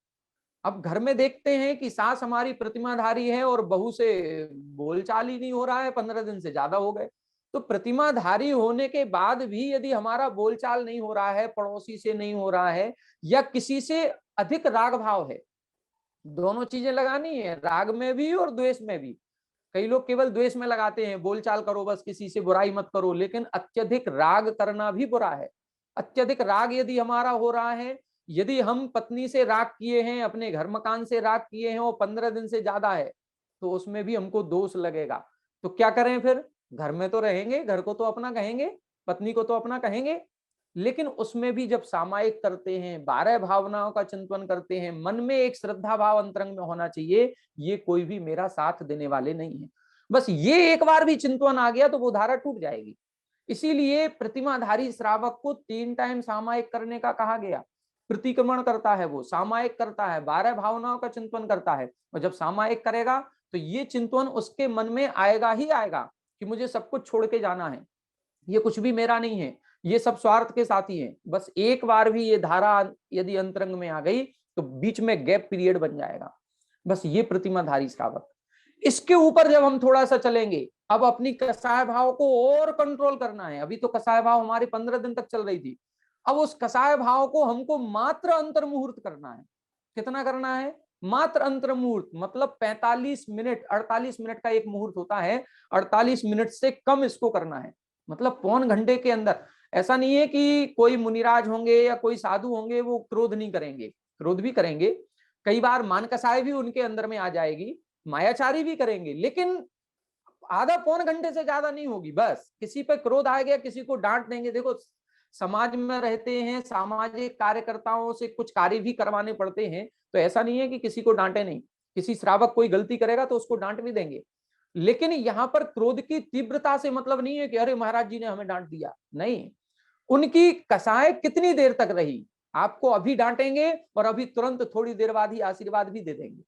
अब घर में देखते हैं कि सास हमारी प्रतिमाधारी है और बहू से बोलचाल ही नहीं हो रहा है, 15 दिन से ज्यादा हो गए। तो प्रतिमाधारी होने के बाद भी यदि हमारा बोलचाल नहीं हो रहा है, पड़ोसी से नहीं हो रहा है, या किसी से अधिक राग भाव है, दोनों चीजें लगानी है, राग में भी और द्वेष में भी। कई लोग केवल द्वेष में लगाते हैं, बोलचाल करो बस, किसी से बुराई मत करो, लेकिन अत्यधिक राग करना भी बुरा है। अत्यधिक राग यदि हमारा हो रहा है, यदि हम पत्नी से राग किए हैं, अपने घर मकान से राग किए हैं और 15 दिन से ज्यादा है, तो उसमें भी हमको दोष लगेगा। तो क्या करें फिर? घर में तो रहेंगे, घर को तो अपना कहेंगे, पत्नी को तो अपना कहेंगे, लेकिन उसमें भी जब सामायिक करते हैं, 12 भावनाओं का चिंतन करते हैं, मन में एक श्रद्धा भाव अंतरंग में होना चाहिए, ये कोई भी मेरा साथ देने वाले नहीं है। बस ये एक बार भी चिंतन आ गया तो वो धारा टूट जाएगी। इसीलिए प्रतिमाधारी श्रावक को 3 टाइम सामायिक करने का कहा गया। प्रतिक्रमण करता है, वो सामायिक करता है, 12 भावनाओं का चिंतन करता है, और जब सामायिक करेगा तो ये चिंतन उसके मन में आएगा ही आएगा कि मुझे सब कुछ छोड़ के जाना है, ये कुछ भी मेरा नहीं है, ये सब स्वार्थ के साथी हैं। बस एक बार भी ये धारा यदि अंतरंग में आ गई तो बीच में गैप पीरियड बन जाएगा। बस ये प्रतिमाधारी श्रावक। इसके ऊपर जब हम थोड़ा सा चलेंगे, अब अपनी कसाय भाव को और कंट्रोल करना है। अभी तो कसाय भाव हमारी 15 दिन तक चल रही थी, अब उस कसाय भाव को हमको मात्र अंतर मुहूर्त करना है। कितना करना है? मात्र अंतर मुहूर्त, मतलब 45 मिनट, 48 मिनट का एक मुहूर्त होता है, 48 मिनट से कम इसको करना है, मतलब पौन घंटे के अंदर। ऐसा नहीं है कि कोई मुनिराज होंगे या कोई साधु होंगे वो क्रोध नहीं करेंगे, क्रोध भी करेंगे, कई बार मान कसाय भी उनके अंदर में आ जाएगी, मायाचारी भी करेंगे, लेकिन आधा पौन घंटे से ज्यादा नहीं होगी। बस किसी पे क्रोध आ गया, किसी को डांट देंगे। देखो समाज में रहते हैं, सामाजिक कार्यकर्ताओं से कुछ कार्य भी करवाने पड़ते हैं, तो ऐसा नहीं है कि किसी को डांटे नहीं। किसी श्रावक कोई गलती करेगा तो उसको डांट भी देंगे, लेकिन यहाँ पर क्रोध की तीव्रता से मतलब नहीं है कि अरे महाराज जी ने हमें डांट दिया, नहीं। उनकी कसाय कितनी देर तक रही, आपको अभी डांटेंगे और अभी तुरंत थोड़ी देर बाद ही आशीर्वाद भी दे देंगे।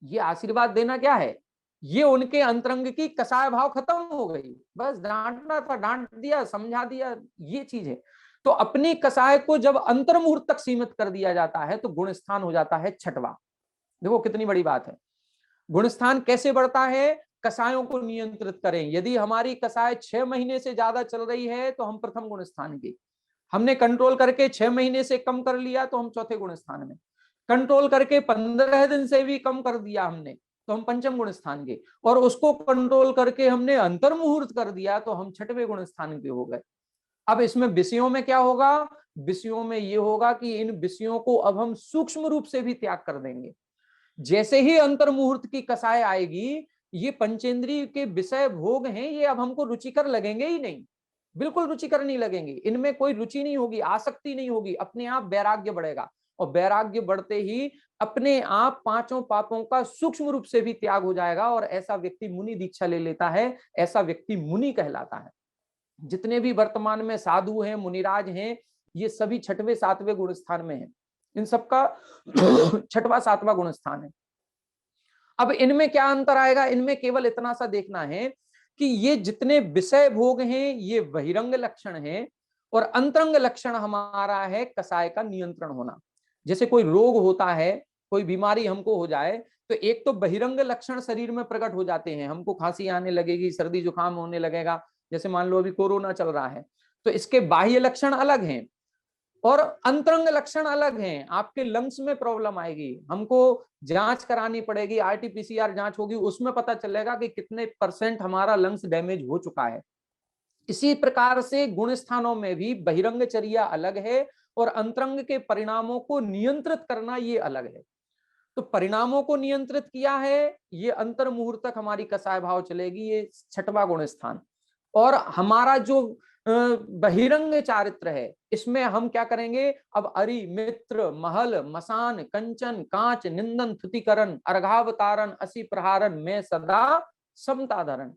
ये आशीर्वाद देना क्या है? ये उनके अंतरंग की कसाय भाव खत्म हो गई, बस डांटना था डांट दिया, समझा दिया, ये चीज है। तो अपनी कसाय को जब अंतर मुहूर्त तक सीमित कर दिया जाता है तो गुणस्थान हो जाता है छठवां। देखो कितनी बड़ी बात है। गुणस्थान कैसे बढ़ता है? कसायों को नियंत्रित करें। यदि हमारी कसाय 6 महीने से ज्यादा चल रही है तो हम प्रथम गुणस्थान के, हमने कंट्रोल करके 6 महीने से कम कर लिया तो हम चौथे गुणस्थान में, कंट्रोल करके 15 दिन से भी कम कर दिया हमने तो हम पंचम गुण स्थान के, और उसको कंट्रोल करके हमने अंतर मुहूर्त कर दिया तो हम छठवें गुण स्थान के हो गए। अब इसमें विषयों में क्या होगा? विषयों में ये होगा कि इन विषयों को अब हम सूक्ष्म रूप से भी त्याग कर देंगे। जैसे ही अंतर मुहूर्त की कसाय आएगी, ये पंचेंद्रिय के विषय भोग हैं, ये अब हमको रुचिकर लगेंगे ही नहीं, बिल्कुल रुचिकर नहीं लगेंगे, इनमें कोई रुचि नहीं होगी, आसक्ति नहीं होगी, अपने आप वैराग्य बढ़ेगा, और वैराग्य बढ़ते ही अपने आप पांचों पापों का सूक्ष्म रूप से भी त्याग हो जाएगा, और ऐसा व्यक्ति मुनि दीक्षा ले लेता है, ऐसा व्यक्ति मुनि कहलाता है। जितने भी वर्तमान में साधु हैं, मुनिराज हैं, ये सभी छठवें सातवें गुण स्थान में हैं, इन सबका छठवां सातवां गुण स्थान है। अब इनमें क्या अंतर आएगा? इनमें केवल इतना सा देखना है कि ये जितने विषय भोग हैं ये बहिरंग लक्षण हैं, और अंतरंग लक्षण हमारा है कसाय का नियंत्रण होना। जैसे कोई रोग होता है, कोई बीमारी हमको हो जाए, तो एक तो बहिरंग लक्षण शरीर में प्रकट हो जाते हैं, हमको खांसी आने लगेगी, सर्दी जुकाम होने लगेगा, जैसे मान लो अभी कोरोना चल रहा है, तो इसके बाह्य लक्षण अलग हैं और अंतरंग लक्षण अलग हैं। आपके लंग्स में प्रॉब्लम आएगी, हमको जांच करानी पड़ेगी, आरटीपीसीआर जांच होगी, उसमें पता चलेगा कि कितने % हमारा लंग्स डैमेज हो चुका है। इसी प्रकार से गुण स्थानों में भी बहिरंगचर्या अलग है और अंतरंग के परिणामों को नियंत्रित करना ये अलग है। तो परिणामों को नियंत्रित किया है, ये अंतर मुहूर्त तक हमारी कसाय भाव चलेगी, ये छठवां गुण स्थान। और हमारा जो बहिरंग चारित्र है। इसमें हम क्या करेंगे, अब अरि मित्र महल मसान कंचन कांच निंदन थुतिकरण अर्घावतारण असी प्रहारन में सदा समता धरण।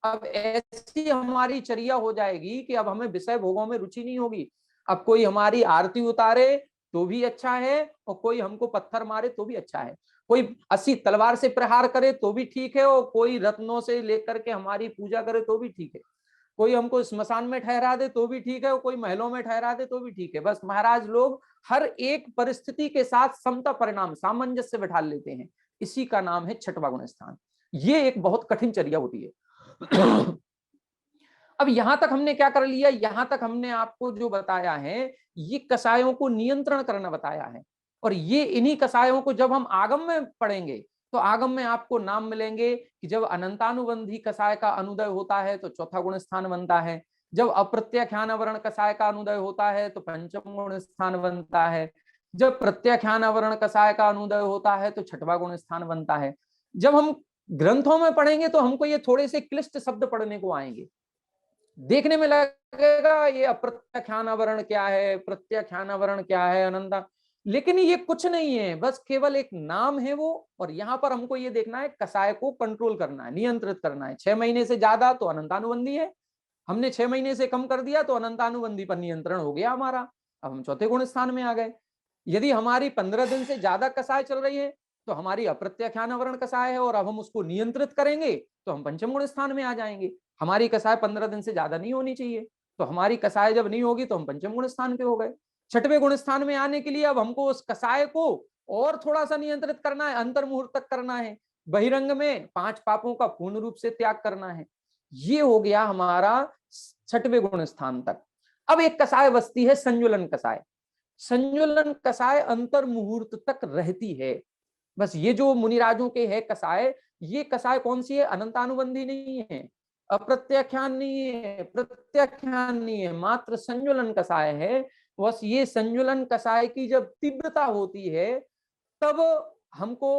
अब ऐसी हमारी चर्या हो जाएगी कि अब हमें विषय भोगों में रुचि नहीं होगी। अब कोई हमारी आरती उतारे तो भी अच्छा है, और कोई हमको पत्थर मारे तो भी अच्छा है, कोई 80 तलवार से प्रहार करे तो भी ठीक है, और कोई रत्नों से लेकर के हमारी पूजा करे तो भी ठीक है, कोई हमको स्मशान में ठहरा दे तो भी ठीक है, और कोई महलों में ठहरा दे तो भी ठीक है। बस महाराज लोग हर एक परिस्थिति के साथ समता परिणाम सामंजस्य बिठा लेते हैं। इसी का नाम है छठवां गुण स्थान। ये एक बहुत कठिन चर्या होती है। अब यहां तक हमने क्या कर लिया, यहां तक हमने आपको जो बताया है ये कसायों को नियंत्रण करना बताया है। और ये इन्हीं कसायों को जब हम आगम में पढ़ेंगे तो आगम में आपको नाम मिलेंगे कि जब अनंतानुबंधी कसाय का अनुदय होता है तो चौथा गुण स्थान बनता है, जब अप्रत्याख्यानावरण कसाय का अनुदय होता है तो पंचम गुण स्थान बनता है, जब प्रत्याख्यानावरण कसाय का अनुदय होता है तो छठवां गुण स्थान बनता है। जब हम ग्रंथों में पढ़ेंगे तो हमको ये थोड़े से क्लिष्ट शब्द पढ़ने को आएंगे, देखने में लगेगा ये अप्रत्याख्यानावरण क्या है, प्रत्याख्यानावरण क्या है, अनंता, लेकिन ये कुछ नहीं है, बस केवल एक नाम है वो। और यहाँ पर हमको ये देखना है कसाय को कंट्रोल करना है, नियंत्रित करना है। 6 महीने से ज्यादा तो अनंतानुबंधी है, हमने 6 महीने से कम कर दिया तो अनंतानुबंधी पर नियंत्रण हो गया हमारा, अब हम चौथे गुण स्थान में आ गए। यदि हमारी 15 दिन से ज्यादा कसाय चल रही है तो हमारी अप्रत्याख्यानावरण कसाय है, और अब हम उसको नियंत्रित करेंगे तो हम पंचम गुण स्थान में आ जाएंगे। हमारी कसाय 15 दिन से ज्यादा नहीं होनी चाहिए, तो हमारी कसाय जब नहीं होगी तो हम पंचम गुण स्थान पे हो गए। छठवें गुण स्थान में आने के लिए अब हमको उस कसाय को और थोड़ा सा नियंत्रित करना है, अंतर मुहूर्त तक करना है, बहिरंग में 5 पापों का पूर्ण रूप से त्याग करना है। ये हो गया हमारा छठवें गुण स्थान तक। अब एक कसाय बचती है संजुलन कसाय। संजुलन कसाय अंतर मुहूर्त तक रहती है। बस ये जो मुनिराजों के है कसाय, ये कसाय कौन सी है, अनंतानुबंधी नहीं है, अप्रत्याख्यान नहीं है, प्रत्याख्यान नहीं है, मात्र संजुलन कसाय है। बस ये संजुलन कसाय की जब तीव्रता होती है तब हमको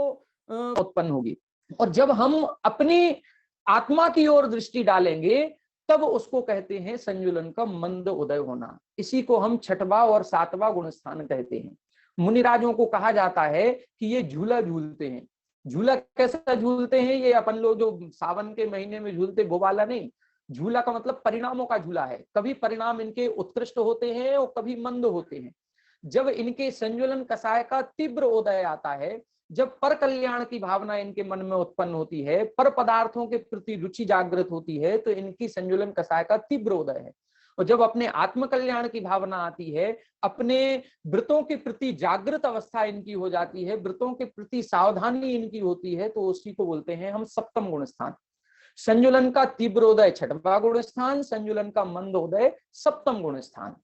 उत्पन्न होगी, और जब हम अपनी आत्मा की ओर दृष्टि डालेंगे तब उसको कहते हैं संजुलन का मंद उदय होना। इसी को हम छठवां और सातवां गुण स्थान कहते हैं। मुनिराजों को कहा जाता है कि ये झूला झूलते हैं। झूला कैसा झूलते हैं, ये अपन लोग जो सावन के महीने में झूलते वो वाला नहीं। झूला का मतलब परिणामों का झूला है, कभी परिणाम इनके उत्कृष्ट होते हैं और कभी मंद होते हैं। जब इनके संजुलन कसाय का तीव्र उदय आता है, जब पर कल्याण की भावना इनके मन में उत्पन्न होती है, पर पदार्थों के प्रति रुचि जागृत होती है, तो इनकी संजुलन कसाय का तीव्र उदय है। और जब अपने आत्म कल्याण की भावना आती है, अपने व्रतों के प्रति जागृत अवस्था इनकी हो जाती है, व्रतों के प्रति सावधानी इनकी होती है, तो उसी को बोलते हैं हम सप्तम गुण स्थान। संजुलन का तीव्रोदय छठवां गुण स्थान, संजुलन का मंदोदय सप्तम गुण स्थान।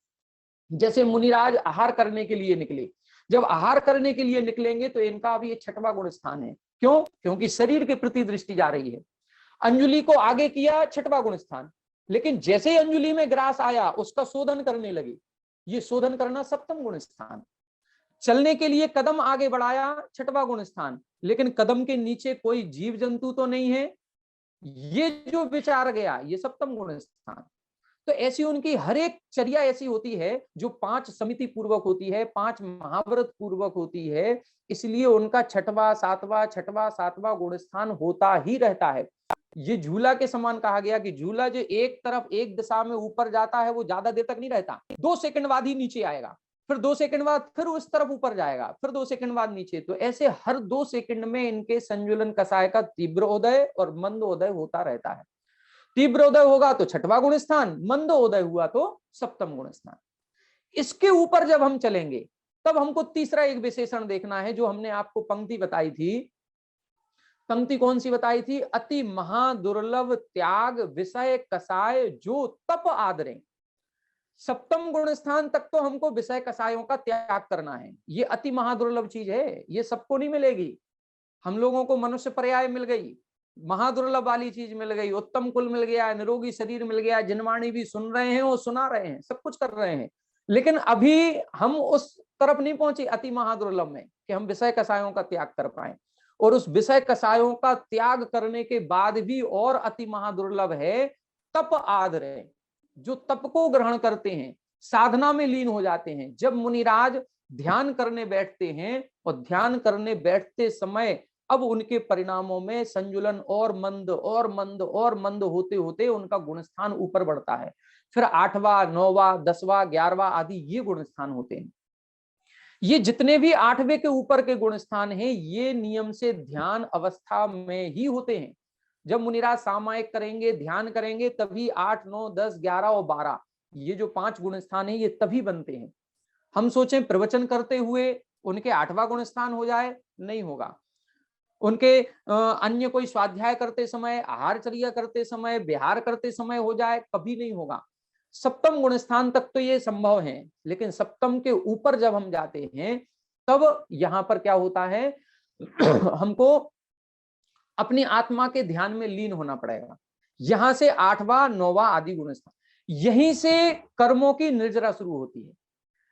जैसे मुनिराज आहार करने के लिए निकले, जब आहार करने के लिए निकलेंगे तो इनका अभी ये छठवां गुण स्थान है। क्यों? क्योंकि शरीर के प्रति दृष्टि जा रही है। अंजुलि को आगे किया, छठवां गुण स्थान, लेकिन जैसे ही अंजुलि में ग्रास आया उसका शोधन करने लगे, ये शोधन करना सप्तम गुण स्थान। चलने के लिए कदम आगे बढ़ाया, छठवां गुण स्थान, लेकिन कदम के नीचे कोई जीव जंतु तो नहीं है, ये जो विचार गया ये सप्तम गुण स्थान। तो ऐसी उनकी हर एक चर्या ऐसी होती है जो 5 समिति पूर्वक होती है, 5 महाव्रत पूर्वक होती है, इसलिए उनका छठवां सातवां गुण स्थान होता ही रहता है। ये झूला के समान कहा गया कि झूला जो एक तरफ एक दिशा में ऊपर जाता है वो ज्यादा देर तक नहीं रहता, 2 सेकंड बाद ही नीचे आएगा, फिर 2 सेकंड बाद फिर उस तरफ ऊपर जाएगा, फिर 2 सेकंड बाद नीचे। तो ऐसे हर 2 सेकंड में इनके संजुलन कसाय का तीव्र उदय और मंद उदय होता रहता है। तीव्र उदय होगा तो छठवां गुण स्थान, मंद उदय हुआ तो सप्तम गुण स्थान। इसके ऊपर जब हम चलेंगे तब हमको तीसरा एक विशेषण देखना है, जो हमने आपको पंक्ति बताई थी। पंक्ति कौन सी बताई थी? अति महादुर्लभ त्याग विषय कसाय जो तप आदरे। सप्तम गुण स्थान तक तो हमको विषय कसायों का त्याग करना है। ये अति महादुर्लभ चीज है, ये सबको नहीं मिलेगी। हम लोगों को मनुष्य पर्याय मिल गई, महादुर्लभ वाली चीज मिल गई, उत्तम कुल मिल गया, निरोगी शरीर मिल गया, जिनवाणी भी सुन रहे हैं और सुना रहे हैं, सब कुछ कर रहे हैं, लेकिन अभी हम उस तरफ नहीं पहुंचे अति महादुर्लभ में कि हम विषय कसायों का त्याग कर पाए। और उस विषय कसायों का त्याग करने के बाद भी और अति महादुर्लभ है तप आदरे। जो तप को ग्रहण करते हैं, साधना में लीन हो जाते हैं, जब मुनिराज ध्यान करने बैठते हैं और ध्यान करने बैठते समय अब उनके परिणामों में संजुलन और मंद और मंद और मंद होते होते उनका गुणस्थान ऊपर बढ़ता है। फिर 8वां 9वां 10वां 11वां आदि ये गुणस्थान होते हैं। ये जितने भी 8वें के ऊपर के गुणस्थान हैं, ये नियम से ध्यान अवस्था में ही होते हैं। जब मुनिराज सामायिक करेंगे, ध्यान करेंगे, तभी 8 9 10 11 और 12 ये जो 5 गुणस्थान है ये तभी बनते हैं। हम सोचें प्रवचन करते हुए उनके 8वां गुणस्थान हो जाए, नहीं होगा। उनके अन्य कोई स्वाध्याय करते समय, आहारचर्या करते समय, विहार करते समय हो जाए, कभी नहीं होगा। सप्तम गुणस्थान तक तो ये संभव है, लेकिन सप्तम के ऊपर जब हम जाते हैं तब यहां पर क्या होता है हमको अपनी आत्मा के ध्यान में लीन होना पड़ेगा। यहां से 8वां 9वां आदि गुणस्थान, यहीं से कर्मों की निर्जरा शुरू होती है।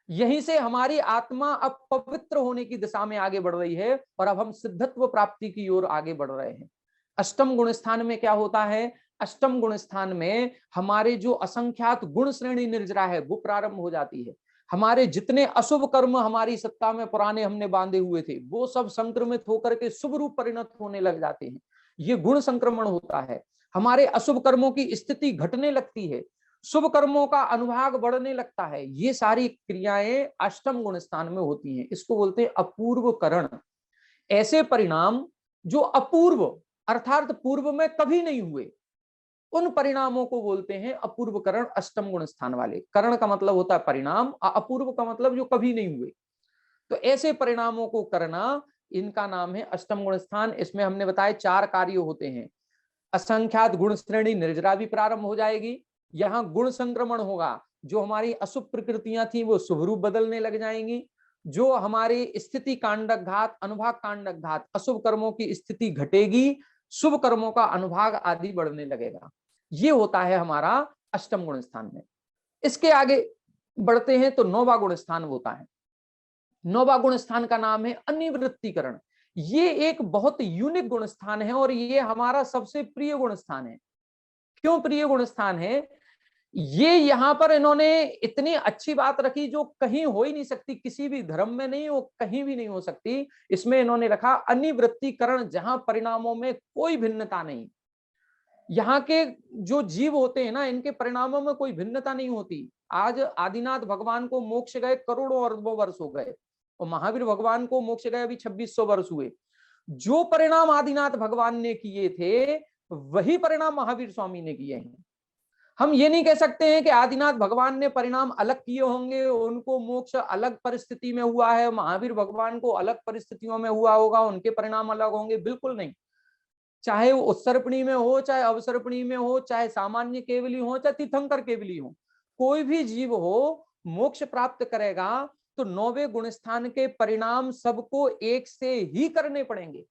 यहीं से हमारी आत्मा अब पवित्र होने की दिशा में आगे बढ़ रही है और अब हम सिद्धत्व प्राप्ति की ओर आगे बढ़ रहे हैं। अष्टम गुणस्थान में क्या होता है? अष्टम गुणस्थान में हमारे जो असंख्यात गुण श्रेणी निर्जरा है वो प्रारंभ हो जाती है। हमारे जितने अशुभ कर्म हमारी सत्ता में पुराने हमने बांधे हुए थे वो सब संक्रमित होकर के शुभ रूप परिणत होने लग जाते हैं। ये गुण संक्रमण होता है। हमारे अशुभ कर्मों की स्थिति घटने लगती है, शुभ कर्मों का अनुभाग बढ़ने लगता है। ये सारी क्रियाएं अष्टम गुण स्थान में होती हैं। इसको बोलते हैं अपूर्व करण। ऐसे परिणाम जो अपूर्व अर्थात पूर्व में कभी नहीं हुए, उन परिणामों को बोलते हैं अपूर्व करण, अष्टम गुण स्थान वाले। करण का मतलब होता है परिणाम, अपूर्व का मतलब जो कभी नहीं हुए। तो ऐसे परिणामों को करना, इनका नाम है अष्टम गुण स्थान। इसमें हमने बताया 4 कार्य होते हैं। असंख्यात गुण श्रेणी निर्जरा भी प्रारंभ हो जाएगी। यहां गुण संक्रमण होगा, जो हमारी अशुभ प्रकृतियां थी वो शुभ रूप बदलने लग जाएंगी। जो हमारी स्थिति कांडक घात, अनुभाग कांडक घात, अशुभ कर्मों की स्थिति घटेगी, शुभ कर्मों का अनुभाग आदि बढ़ने लगेगा। ये होता है हमारा अष्टम गुण स्थान में। इसके आगे बढ़ते हैं तो 9वां गुण स्थान होता है। 9वां गुण स्थान का नाम है अनिवृत्तिकरण। ये एक बहुत यूनिक गुण स्थान है और ये हमारा सबसे प्रिय गुण स्थान है। क्यों प्रिय गुण स्थान है? ये यहां पर इन्होंने इतनी अच्छी बात रखी जो कहीं हो ही नहीं सकती, किसी भी धर्म में नहीं हो, कहीं भी नहीं हो सकती। इसमें इन्होंने रखा अनिवृत्तिकरण, जहां परिणामों में कोई भिन्नता नहीं। यहाँ के जो जीव होते हैं ना, इनके परिणामों में कोई भिन्नता नहीं होती। आज आदिनाथ भगवान को मोक्ष गए करोड़ों अरबों वर्ष हो गए और महावीर भगवान को मोक्ष गए अभी 2600 वर्ष हुए। जो परिणाम आदिनाथ भगवान ने किए थे वही परिणाम महावीर स्वामी ने किए हैं। हम ये नहीं कह सकते हैं कि आदिनाथ भगवान ने परिणाम अलग किए होंगे, उनको मोक्ष अलग परिस्थिति में हुआ है, महावीर भगवान को अलग परिस्थितियों में हुआ होगा, उनके परिणाम अलग होंगे। बिल्कुल नहीं। चाहे वो उत्सर्पणी में हो, चाहे अवसर्पणी में हो, चाहे सामान्य केवली हो, चाहे तीर्थंकर केवली हो, कोई भी जीव हो मोक्ष प्राप्त करेगा तो 9वें गुणस्थान के परिणाम सबको एक से ही करने पड़ेंगे।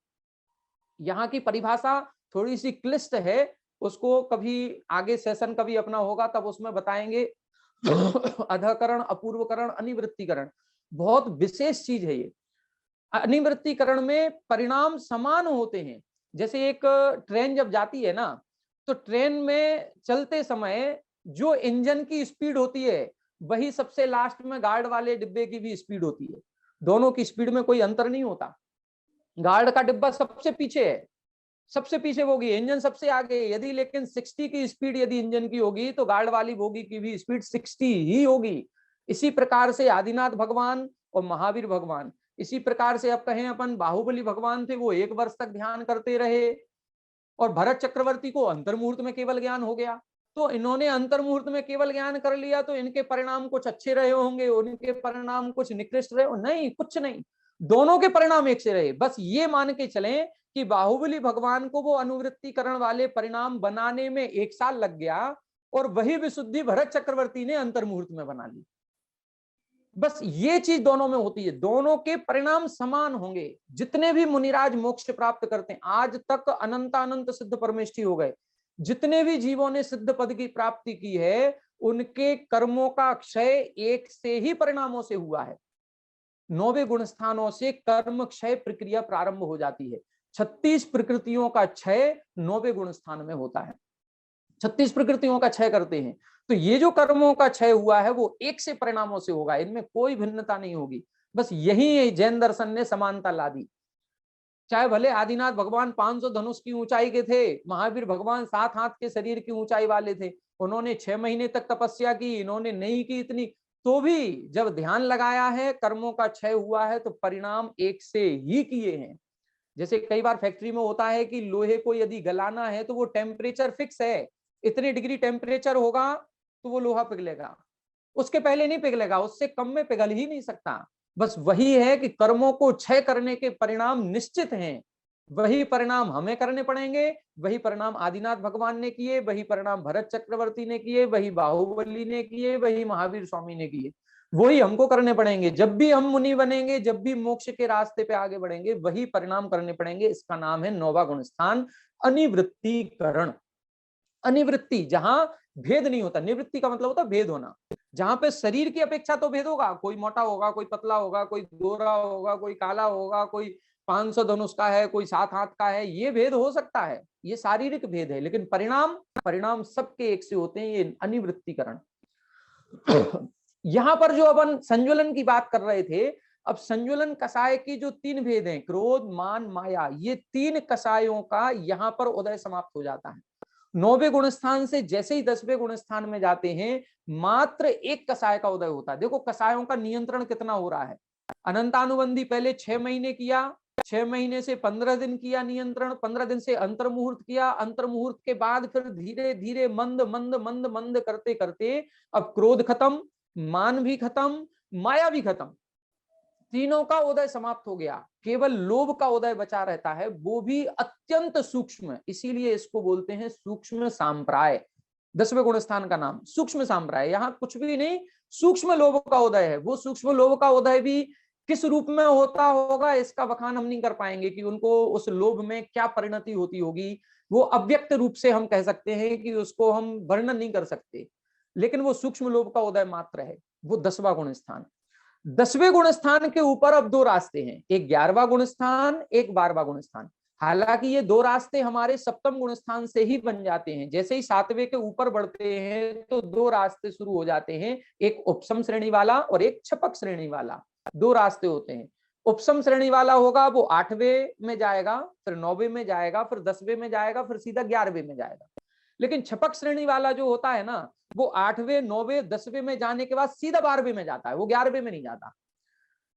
यहाँ की परिभाषा थोड़ी सी क्लिष्ट है, उसको कभी आगे सेशन कभी अपना होगा तब उसमें बताएंगे। अधकरण, अपूर्वकरण, अनिवृत्तिकरण बहुत विशेष चीज है। ये अनिवृत्तिकरण में परिणाम समान होते हैं। जैसे एक ट्रेन जब जाती है ना, तो ट्रेन में चलते समय जो इंजन की स्पीड होती है वही सबसे लास्ट में गार्ड वाले डिब्बे की भी स्पीड होती है। दोनों की स्पीड में कोई अंतर नहीं होता। गार्ड का डिब्बा सबसे पीछे है, सबसे पीछे बोगी, इंजन सबसे आगे। यदि लेकिन 60 की स्पीड यदि इंजन की होगी तो गार्ड वाली बोगी की भी स्पीड 60 ही होगी। इसी प्रकार से आदिनाथ भगवान और महावीर भगवान, इसी प्रकार से अब कहें अपन बाहुबली भगवान थे, वो 1 वर्ष तक ध्यान करते रहे और भरत चक्रवर्ती को अंतर्मुहूर्त में केवल ज्ञान हो गया। तो इन्होंने अंतर्मुहूर्त में केवल ज्ञान कर लिया तो इनके परिणाम कुछ अच्छे रहे होंगे, उनके परिणाम कुछ निकृष्ट रहे? नहीं, कुछ नहीं। दोनों के परिणाम एक से रहे। बस ये मान के चलें कि बाहुबली भगवान को वो अनुवृत्तिकरण वाले परिणाम बनाने में 1 साल लग गया और वही विशुद्धि भरत चक्रवर्ती ने अंतर्मुहूर्त में बना ली। बस ये चीज दोनों में होती है, दोनों के परिणाम समान होंगे। जितने भी मुनिराज मोक्ष प्राप्त करते हैं, आज तक अनंत अनंत सिद्ध परमेष्ठी हो गए, जितने भी जीवों ने सिद्ध पद की प्राप्ति की है, उनके कर्मों का क्षय एक से ही परिणामों से हुआ है। 9वें गुण स्थानों से कर्म क्षय प्रक्रिया प्रारंभ हो जाती है। 36 प्रकृतियों का क्षय 9वें गुण स्थान में होता है। 36 प्रकृतियों का क्षय करते हैं। तो ये जो कर्मों का क्षय हुआ है वो एक से परिणामों से होगा, इनमें कोई भिन्नता नहीं होगी। बस यही जैन दर्शन ने समानता ला दी। चाहे भले आदिनाथ भगवान 500 धनुष की ऊंचाई के थे, महावीर भगवान 7 हाथ के शरीर की ऊंचाई वाले थे, उन्होंने 6 महीने तक तपस्या की, इन्होंने नहीं की इतनी, तो भी जब ध्यान लगाया है, कर्मों का क्षय हुआ है, तो परिणाम एक से ही किए हैं। जैसे कई बार फैक्ट्री में होता है कि लोहे को यदि गलाना है तो वो टेम्परेचर फिक्स है, इतने डिग्री टेम्परेचर होगा तो वो लोहा पिघलेगा, उसके पहले नहीं पिघलेगा, उससे कम में पिघल ही नहीं सकता। बस वही है कि कर्मों को क्षय करने के परिणाम निश्चित हैं, वही परिणाम हमें करने पड़ेंगे, वही परिणाम आदिनाथ भगवान ने किए, वही परिणाम भरत चक्रवर्ती ने किए, वही बाहुबली ने किए, वही महावीर स्वामी ने किए, वही हमको करने पड़ेंगे। जब भी हम मुनि बनेंगे, जब भी मोक्ष के रास्ते पे आगे बढ़ेंगे, वही परिणाम करने पड़ेंगे। इसका नाम है 9वां गुण स्थान, अनिवृत्तीकरण। अनिवृत्ति, जहां भेद नहीं होता, निवृत्ति का मतलब होता है भेद होना, जहां पे शरीर की अपेक्षा तो भेद होगा, कोई मोटा होगा, कोई पतला होगा, कोई गोरा होगा, कोई काला होगा, कोई 500 धनुष का है, कोई 7 हाथ का है, ये भेद हो सकता है, ये शारीरिक भेद है, लेकिन परिणाम परिणाम सबके एक से होते हैं, ये अनिवृत्तीकरण। यहां पर जो अपन संज्वलन की बात कर रहे थे, अब संज्वलन कषाय की जो 3 भेद हैं, क्रोध, मान, माया, ये 3 कषायों का यहां पर उदय समाप्त हो जाता है। 9वें गुण स्थान से जैसे ही 10वें गुण स्थान में जाते हैं, मात्र एक कषाय का उदय होता है। देखो कषायों का नियंत्रण कितना हो रहा है। अनंतानुबंधी पहले 6 महीने किया, 6 महीने से 15 दिन किया नियंत्रण, 15 दिन से अंतर मुहूर्त किया, अंतर मुहूर्त के बाद फिर धीरे धीरे मंद मंद मंद मंद करते करते अब क्रोध खत्म, मान भी खत्म, माया भी खत्म, तीनों का उदय समाप्त हो गया, केवल लोभ का उदय बचा रहता है, वो भी अत्यंत सूक्ष्म, इसीलिए इसको बोलते हैं सूक्ष्म सांप्राय। 10वें गुण स्थान का नाम सूक्ष्म सांप्राय, यहाँ कुछ भी नहीं, सूक्ष्म लोभ का उदय है। वो सूक्ष्म लोभ का उदय भी किस रूप में होता होगा इसका बखान हम नहीं कर पाएंगे कि उनको उस लोभ में क्या परिणति होती होगी, वो अव्यक्त रूप से हम कह सकते हैं कि उसको हम वर्णन नहीं कर सकते, लेकिन वो सूक्ष्म लोभ का उदय मात्र है, वो 10वां गुण स्थान। 10वें गुण स्थान के ऊपर अब 2 रास्ते हैं, एक 11वां गुण स्थान, एक 12वां गुण स्थान। हालांकि ये 2 रास्ते हमारे 7वें गुण स्थान से ही बन जाते हैं, जैसे ही 7वें के ऊपर बढ़ते हैं तो 2 रास्ते शुरू हो जाते हैं, एक उपसम श्रेणी वाला और एक छपक श्रेणी वाला, 2 रास्ते होते हैं। उपसम श्रेणी वाला होगा वो 8वें में जाएगा, फिर 9वें में जाएगा, फिर 10वें में जाएगा, फिर सीधा 11वें में जाएगा। लेकिन छपक श्रेणी वाला जो होता है ना, वो 8वें 9वें 10वें में जाने के बाद सीधा 12वें में जाता है, वो 11वें में नहीं जाता।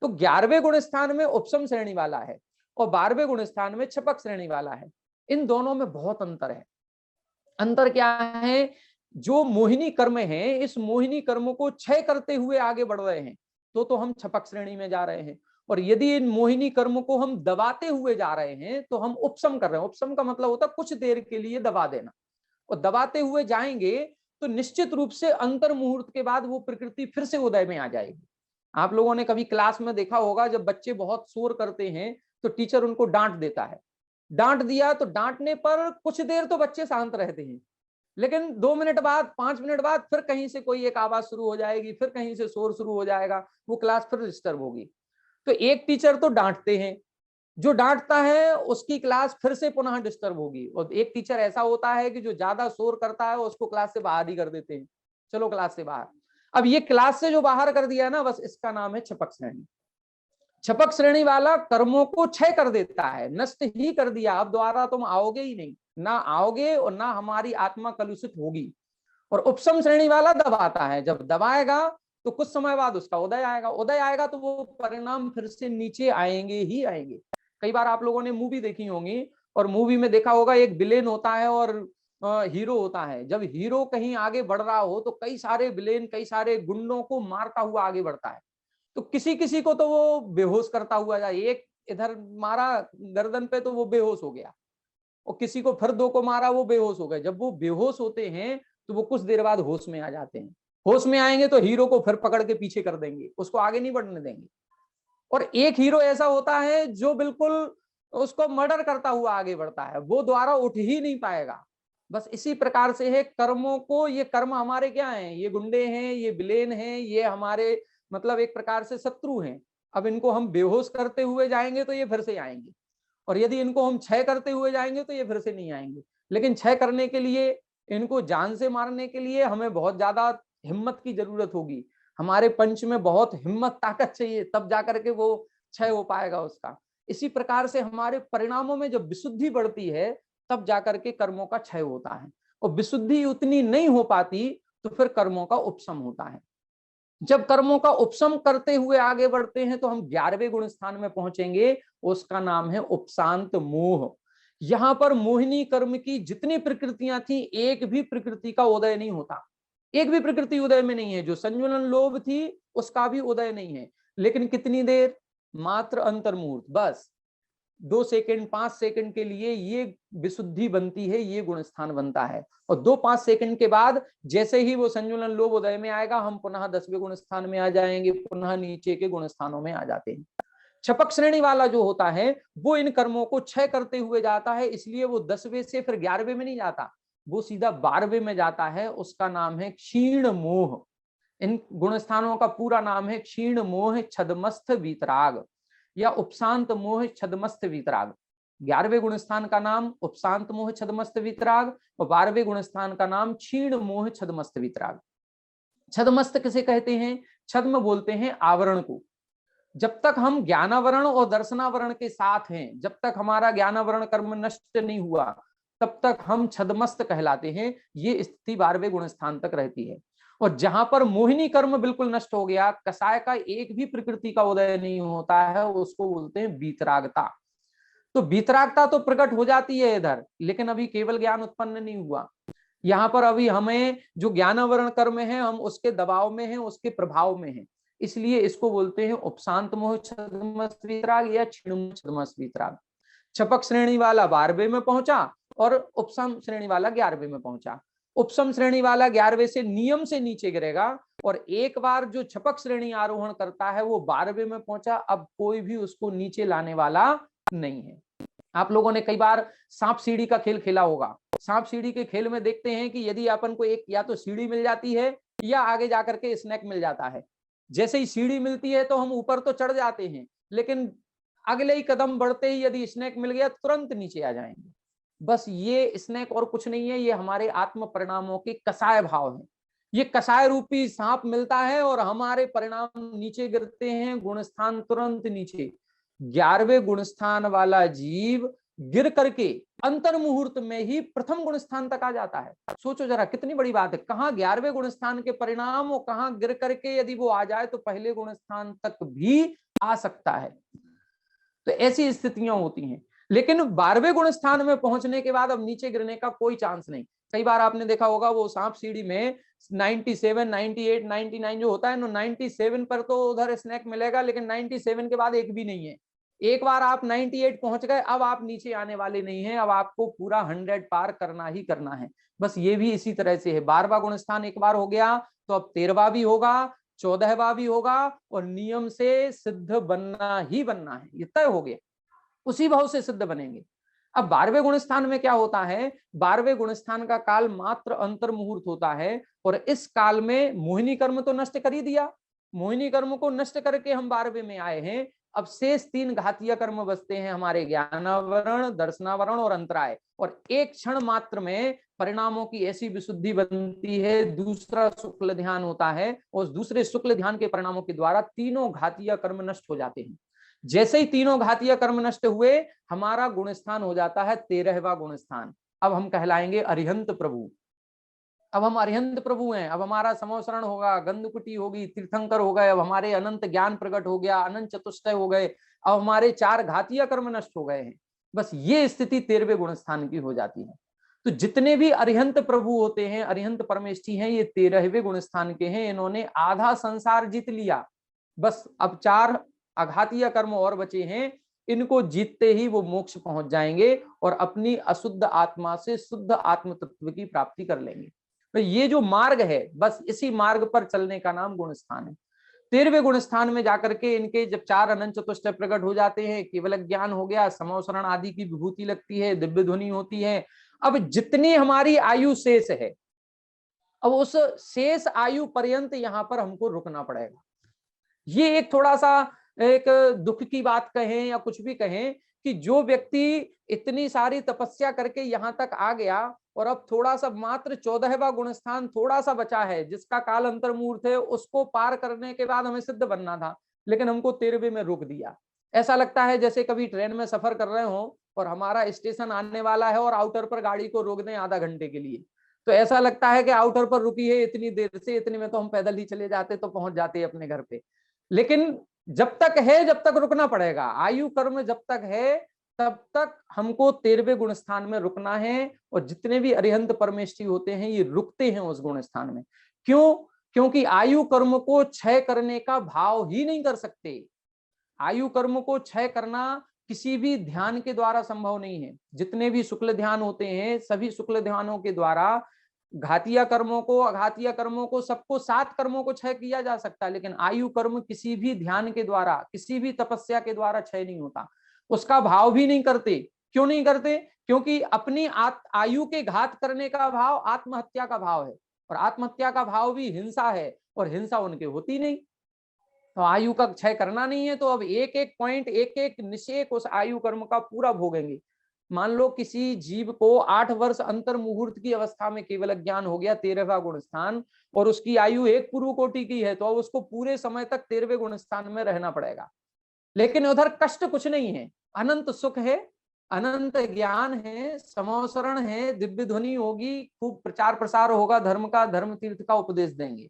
तो 11वें गुण स्थान में उपसम श्रेणी वाला है और 12वें गुण स्थान में छपक श्रेणी वाला है। इन दोनों में बहुत अंतर है। अंतर क्या है, जो मोहिनी कर्म है, इस मोहिनी कर्म को क्षय करते हुए आगे बढ़ रहे हैं तो हम छपक श्रेणी में जा रहे हैं, और यदि इन मोहिनी कर्म को हम दबाते हुए जा रहे हैं तो हम उपसम कर रहे हैं। उपसम का मतलब होता है कुछ देर के लिए दबा देना, और दबाते हुए जाएंगे तो निश्चित रूप से अंतर मुहूर्त के बाद वो प्रकृति फिर से उदय में आ जाएगी। आप लोगों ने कभी क्लास में देखा होगा, जब बच्चे बहुत शोर करते हैं तो टीचर उनको डांट देता है, डांट दिया तो डांटने पर कुछ देर तो बच्चे शांत रहते हैं, लेकिन 2 मिनट बाद 5 मिनट बाद फिर कहीं से कोई एक आवाज शुरू हो जाएगी, फिर कहीं से शोर शुरू हो जाएगा, वो क्लास फिर डिस्टर्ब होगी। तो एक टीचर तो डांटते हैं, जो डांटता है उसकी क्लास फिर से पुनः डिस्टर्ब होगी, और एक टीचर ऐसा होता है कि जो ज्यादा शोर करता है उसको क्लास से बाहर ही कर देते हैं, चलो क्लास से बाहर। अब ये क्लास से जो बाहर कर दिया ना, बस इसका नाम है छपक श्रेणी। छपक श्रेणी वाला कर्मों को क्षय कर देता है, नष्ट ही कर दिया, अब दोबारा तुम आओगे ही नहीं, ना आओगे और ना हमारी आत्मा कलुषित होगी। और उपसम श्रेणी वाला दबाता है, जब दबाएगा तो कुछ समय बाद उसका उदय आएगा, उदय आएगा तो वो परिणाम फिर से नीचे आएंगे ही आएंगे। कई बार आप लोगों ने मूवी देखी होंगी, और मूवी में देखा होगा एक विलेन होता है और हीरो होता है। जब हीरो कहीं आगे बढ़ रहा हो तो कई सारे विलेन, कई सारे गुंडों को मारता हुआ आगे बढ़ता है, तो किसी किसी को तो वो बेहोश करता हुआ जाए, एक इधर मारा गर्दन पे तो वो बेहोश हो गया, और किसी को फिर 2 को मारा वो बेहोश हो गए। जब वो बेहोश होते हैं तो वो कुछ देर बाद होश में आ जाते हैं, होश में आएंगे तो हीरो को फिर पकड़ के पीछे कर देंगे, उसको आगे नहीं बढ़ने देंगे। और एक हीरो ऐसा होता है जो बिल्कुल उसको मर्डर करता हुआ आगे बढ़ता है, वो दोबारा उठ ही नहीं पाएगा। बस इसी प्रकार से है कर्मों को, ये कर्म हमारे क्या हैं, ये गुंडे हैं, ये विलेन हैं, ये हमारे मतलब एक प्रकार से शत्रु हैं। अब इनको हम बेहोश करते हुए जाएंगे तो ये फिर से आएंगे, और यदि इनको हम क्षय करते हुए जाएंगे तो ये फिर से नहीं आएंगे। लेकिन क्षय करने के लिए इनको जान से मारने के लिए हमें बहुत ज्यादा हिम्मत की जरूरत होगी, हमारे पंच में बहुत हिम्मत ताकत चाहिए, तब जाकर के वो क्षय हो पाएगा उसका। इसी प्रकार से हमारे परिणामों में जब विशुद्धि बढ़ती है तब जाकर के कर्मों का क्षय होता है, और विशुद्धि उतनी नहीं हो पाती तो फिर कर्मों का उपशम होता है। जब कर्मों का उपशम करते हुए आगे बढ़ते हैं तो हम 11वें गुण स्थान में पहुंचेंगे, उसका नाम है उपशांत मोह। यहां पर मोहिनी कर्म की जितनी प्रकृतियां थी, एक भी प्रकृति का उदय नहीं होता, एक भी प्रकृति उदय में नहीं है। जो संजुलन लोभ थी उसका भी उदय नहीं है, लेकिन कितनी देर, मात्र अंतर्मुहूर्त, बस 2 सेकंड 5 सेकंड के लिए ये विशुद्धि बनती है, ये गुण स्थान बनता है। और 2-5 सेकंड के बाद जैसे ही वो संजुलन लोभ उदय में आएगा, हम पुनः 10वें गुण स्थान में आ जाएंगे, पुनः नीचे के गुण स्थानों में आ जाते हैं। छपक श्रेणी वाला जो होता है वो इन कर्मों को क्षय करते हुए जाता है, इसलिए वो 10वें से फिर 11वें में नहीं जाता, वो सीधा 12वें में जाता है। उसका नाम है क्षीण मोह। इन गुण स्थानों का पूरा नाम है क्षीण मोह छदमस्थ वीतराग या उपशांत मोह छदमस्त वीतराग। 11वें गुण स्थान का नाम उपशांत मोह छदमस्त वीतराग और 12वें गुण स्थान का नाम क्षीण मोह छदमस्त वीतराग। छदमस्त किसे कहते हैं? छद्म बोलते हैं आवरण को। जब तक हम ज्ञानावरण और दर्शनावरण के साथ हैं, जब तक हमारा ज्ञानावरण कर्म नष्ट नहीं हुआ, तब तक हम छदमस्त कहलाते हैं। ये स्थिति 12वें गुण स्थान तक रहती है। और जहां पर मोहिनी कर्म बिल्कुल नष्ट हो गया, कसाय का एक भी प्रकृति का उदय नहीं होता है, उसको बोलते हैं वीतरागता। तो वीतरागता तो प्रकट हो जाती है इधर, लेकिन अभी केवल ज्ञान उत्पन्न नहीं हुआ। यहाँ पर अभी हमें जो ज्ञानावरण कर्म है, हम उसके दबाव में हैं, उसके प्रभाव में हैं, इसलिए इसको बोलते हैं उपशांत मोह छद्मस्त वीतराग या क्षीण छद्मस्त वीतराग। छपक श्रेणी वाला 12वें में पहुंचा और उपशम श्रेणी वाला 11वें में पहुंचा। उपशम श्रेणी वाला 11वें से नियम से नीचे गिरेगा, और एक बार जो छपक श्रेणी आरोहण करता है वो 12वें में पहुंचा, अब कोई भी उसको नीचे लाने वाला नहीं है। आप लोगों ने कई बार सांप सीढ़ी का खेल खेला होगा। सांप सीढ़ी के खेल में देखते हैं कि यदि अपन को एक या तो सीढ़ी मिल जाती है या आगे जाकर के स्नैक मिल जाता है। जैसे ही सीढ़ी मिलती है तो हम ऊपर तो चढ़ जाते हैं, लेकिन अगले ही कदम बढ़ते ही यदि स्नैक मिल गया तुरंत नीचे आ जाएंगे। बस ये स्नैक और कुछ नहीं है, ये हमारे आत्म परिणामों के कसाय भाव हैं। ये कसाय रूपी सांप मिलता है और हमारे परिणाम नीचे गिरते हैं, गुणस्थान तुरंत नीचे। 11वें गुणस्थान वाला जीव गिर करके अंतर मुहूर्त में ही प्रथम गुण स्थान तक आ जाता है। सोचो जरा कितनी बड़ी बात है, कहां 11वें गुण स्थान के परिणाम और कहां गिर करके यदि वो आ जाए तो पहले गुण स्थान तक भी आ सकता है। तो ऐसी स्थितियां होती हैं, लेकिन 12वें गुण स्थान में पहुंचने के बाद अब नीचे गिरने का कोई चांस नहीं। कई बार आपने देखा होगा वो सांप सीढ़ी में 97, 98, 99 जो होता है ना, 97 पर तो उधर स्नैक मिलेगा, लेकिन 97 के बाद एक भी नहीं है। एक बार आप 98 पहुंच गए, अब आप नीचे आने वाले नहीं हैं, अब आपको पूरा 100 पार करना ही करना है। बस ये भी इसी तरह से है। 12वां गुण स्थान एक बार हो गया तो अब 13वां भी होगा, 14वां भी होगा, और नियम से सिद्ध बनना ही बनना है, ये तय हो गया, उसी भाव से सिद्ध बनेंगे। अब 12वें गुण स्थान में क्या होता है? 12वें गुण स्थान का काल मात्र अंतर मुहूर्त होता है, और इस काल में मोहिनी कर्म तो नष्ट कर ही दिया। मोहिनी कर्म को नष्ट करके हम 12वें में आए हैं। अब शेष 3 घातीय कर्म बचते हैं हमारे, ज्ञानावरण, दर्शनावरण और अंतराय। और एक क्षण मात्र में परिणामों की ऐसी विशुद्धि बनती है, दूसरा शुक्ल ध्यान होता है, और उस दूसरे शुक्ल ध्यान के परिणामों के द्वारा तीनों घातीय कर्म नष्ट हो जाते हैं। जैसे ही तीनों घातीय कर्म नष्ट हुए, हमारा गुण स्थान हो जाता है 13वां गुण स्थान। अब हम कहलाएंगे अरिहंत प्रभु। अब हम अरिहंत प्रभु हैं। अब हमारा समोसरण होगा, गंधकुटी होगी, तीर्थंकर हो गए, अब हमारे अनंत ज्ञान प्रकट हो गया, अनंत चतुष्टय हो गए, अब हमारे 4 घातीय कर्म नष्ट हो गए हैं। बस ये स्थिति 13वें गुण स्थान की हो जाती है। तो जितने भी अरिहंत प्रभु होते हैं, अरिहंत परमेष्ठी हैं, ये 13वें गुण स्थान के हैं। इन्होंने आधा संसार जीत लिया। बस अब 4 अघातीय कर्म और बचे हैं, इनको जीतते ही वो मोक्ष पहुंच जाएंगे और अपनी अशुद्ध आत्मा से शुद्ध आत्म तत्व की प्राप्ति कर लेंगे। तो ये जो मार्ग है, बस इसी मार्ग पर चलने का नाम गुण स्थान है। 13वें गुण स्थान में जाकर के इनके जब 4 अनंत चतुष्टय प्रकट हो जाते हैं, केवल ज्ञान हो गया, समोसरण आदि की विभूति लगती है, दिव्य ध्वनि होती है। अब जितनी हमारी आयु शेष है, अब उस शेष आयु पर्यंत यहाँ पर हमको रुकना पड़ेगा। ये एक थोड़ा सा एक दुख की बात कहें या कुछ भी कहें कि जो व्यक्ति इतनी सारी तपस्या करके यहाँ तक आ गया और अब थोड़ा सा मात्र 14वां गुण स्थान थोड़ा सा बचा है, जिसका काल अंतर मुहूर्त है, उसको पार करने के बाद हमें सिद्ध बनना था, लेकिन हमको 13वें में रोक दिया। ऐसा लगता है जैसे कभी ट्रेन में सफर कर रहे हो और हमारा स्टेशन आने वाला है और आउटर पर गाड़ी को रोक दें आधा घंटे के लिए, तो ऐसा लगता है कि आउटर पर रुकी है इतनी देर से, इतने में तो हम पैदल ही चले जाते तो पहुंच जाते अपने घर पे। लेकिन जब तक है, जब तक रुकना पड़ेगा, आयु कर्म जब तक है तब तक हमको 13वें गुण स्थान में रुकना है। और जितने भी अरिहंत परमेष्ठी होते हैं ये रुकते हैं उस गुण स्थान में। क्यों? क्योंकि आयु कर्म को क्षय करने का भाव ही नहीं कर सकते। आयु कर्म को क्षय करना किसी भी ध्यान के द्वारा संभव नहीं है। जितने भी शुक्ल ध्यान होते हैं, सभी शुक्ल ध्यानों के द्वारा घातीय कर्मों को, अघातीय कर्मों को, सबको, 7 कर्मों को क्षय किया जा सकता है, लेकिन आयु कर्म किसी भी ध्यान के द्वारा, किसी भी तपस्या के द्वारा क्षय नहीं होता। उसका भाव भी नहीं करते। क्यों नहीं करते? क्योंकि अपनी आयु के घात करने का भाव आत्महत्या का भाव है, और आत्महत्या का भाव भी हिंसा है, और हिंसा उनके होती नहीं। तो आयु का क्षय करना नहीं है, तो अब एक एक पॉइंट, एक एक निषेक उस आयु कर्म का पूरा भोगेंगे। मान लो किसी जीव को 8 वर्ष अंतर मुहूर्त की अवस्था में केवल ज्ञान हो गया 13वां गुण स्थान, और उसकी आयु एक पूर्व कोटि की है, तो अब उसको पूरे समय तक 13वें गुण स्थान में रहना पड़ेगा। लेकिन उधर कष्ट कुछ नहीं है, अनंत सुख है, अनंत ज्ञान है, समोसरण है, दिव्य ध्वनि होगी, खूब प्रचार प्रसार होगा धर्म का, धर्म तीर्थ का उपदेश देंगे।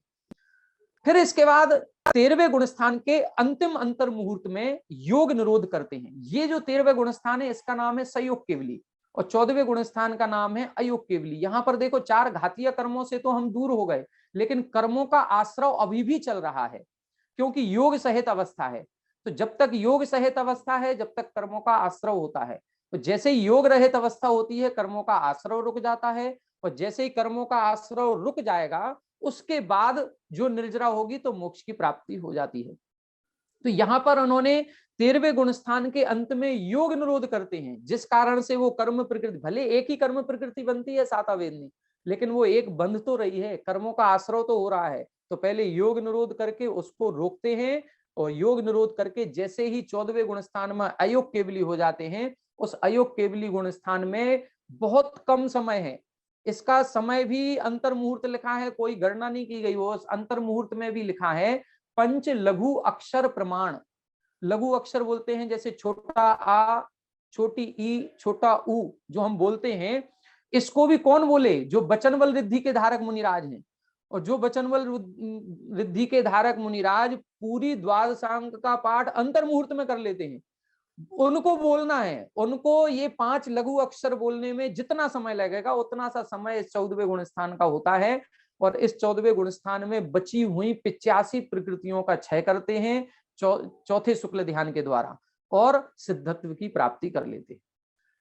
फिर इसके बाद 13वें गुण स्थान के अंतिम अंतर मुहूर्त में योग निरोध करते हैं। ये जो 13वें गुण स्थान है इसका नाम है सयोग केवली, और 14वें गुण स्थान का नाम है अयोग केवली। यहां पर देखो 4 घातीय कर्मों से तो हम दूर हो गए, लेकिन कर्मों का आश्रव अभी भी चल रहा है, क्योंकि योग सहित अवस्था है। तो जब तक योग सहित अवस्था है, जब तक कर्मों का आश्रव होता है। तो जैसे ही योग रहित अवस्था होती है, कर्मों का आश्रव रुक जाता है, और जैसे ही कर्मों का आश्रव रुक जाएगा, उसके बाद जो निर्जरा होगी तो मोक्ष की प्राप्ति हो जाती है। तो यहां पर उन्होंने 13वें गुण स्थान के अंत में योग निरोध करते हैं, जिस कारण से वो कर्म प्रकृति, भले एक ही कर्म प्रकृति बनती है सातावेदनी, लेकिन वो एक बंध तो रही है, कर्मों का आश्रव तो हो रहा है। तो पहले योग निरोध करके उसको रोकते हैं, और योग निरोध करके जैसे ही 14वें गुण स्थान में अयोग केवली हो जाते हैं, उस अयोग केवली गुण स्थान में बहुत कम समय है। इसका समय भी अंतर मुहूर्त लिखा है, कोई गणना नहीं की गई, वो अंतर मुहूर्त में भी लिखा है पंच लघु अक्षर प्रमाण। लघु अक्षर बोलते हैं जैसे छोटा आ, छोटी ई, छोटा उ जो हम बोलते हैं, इसको भी कौन बोले? जो वचनबल रिद्धि के धारक मुनिराज हैं। और जो वचनबल रिद्धि के धारक मुनिराज पूरी द्वादशांक का पाठ अंतर मुहूर्त में कर लेते हैं, उनको बोलना है। उनको ये 5 लघु अक्षर बोलने में जितना समय लगेगा उतना सा समय इस 14वें गुण स्थान का होता है। और इस 14वें गुण स्थान में बची हुई 85 प्रकृतियों का क्षय करते हैं चौथे शुक्ल ध्यान के द्वारा, और सिद्धत्व की प्राप्ति कर लेते हैं।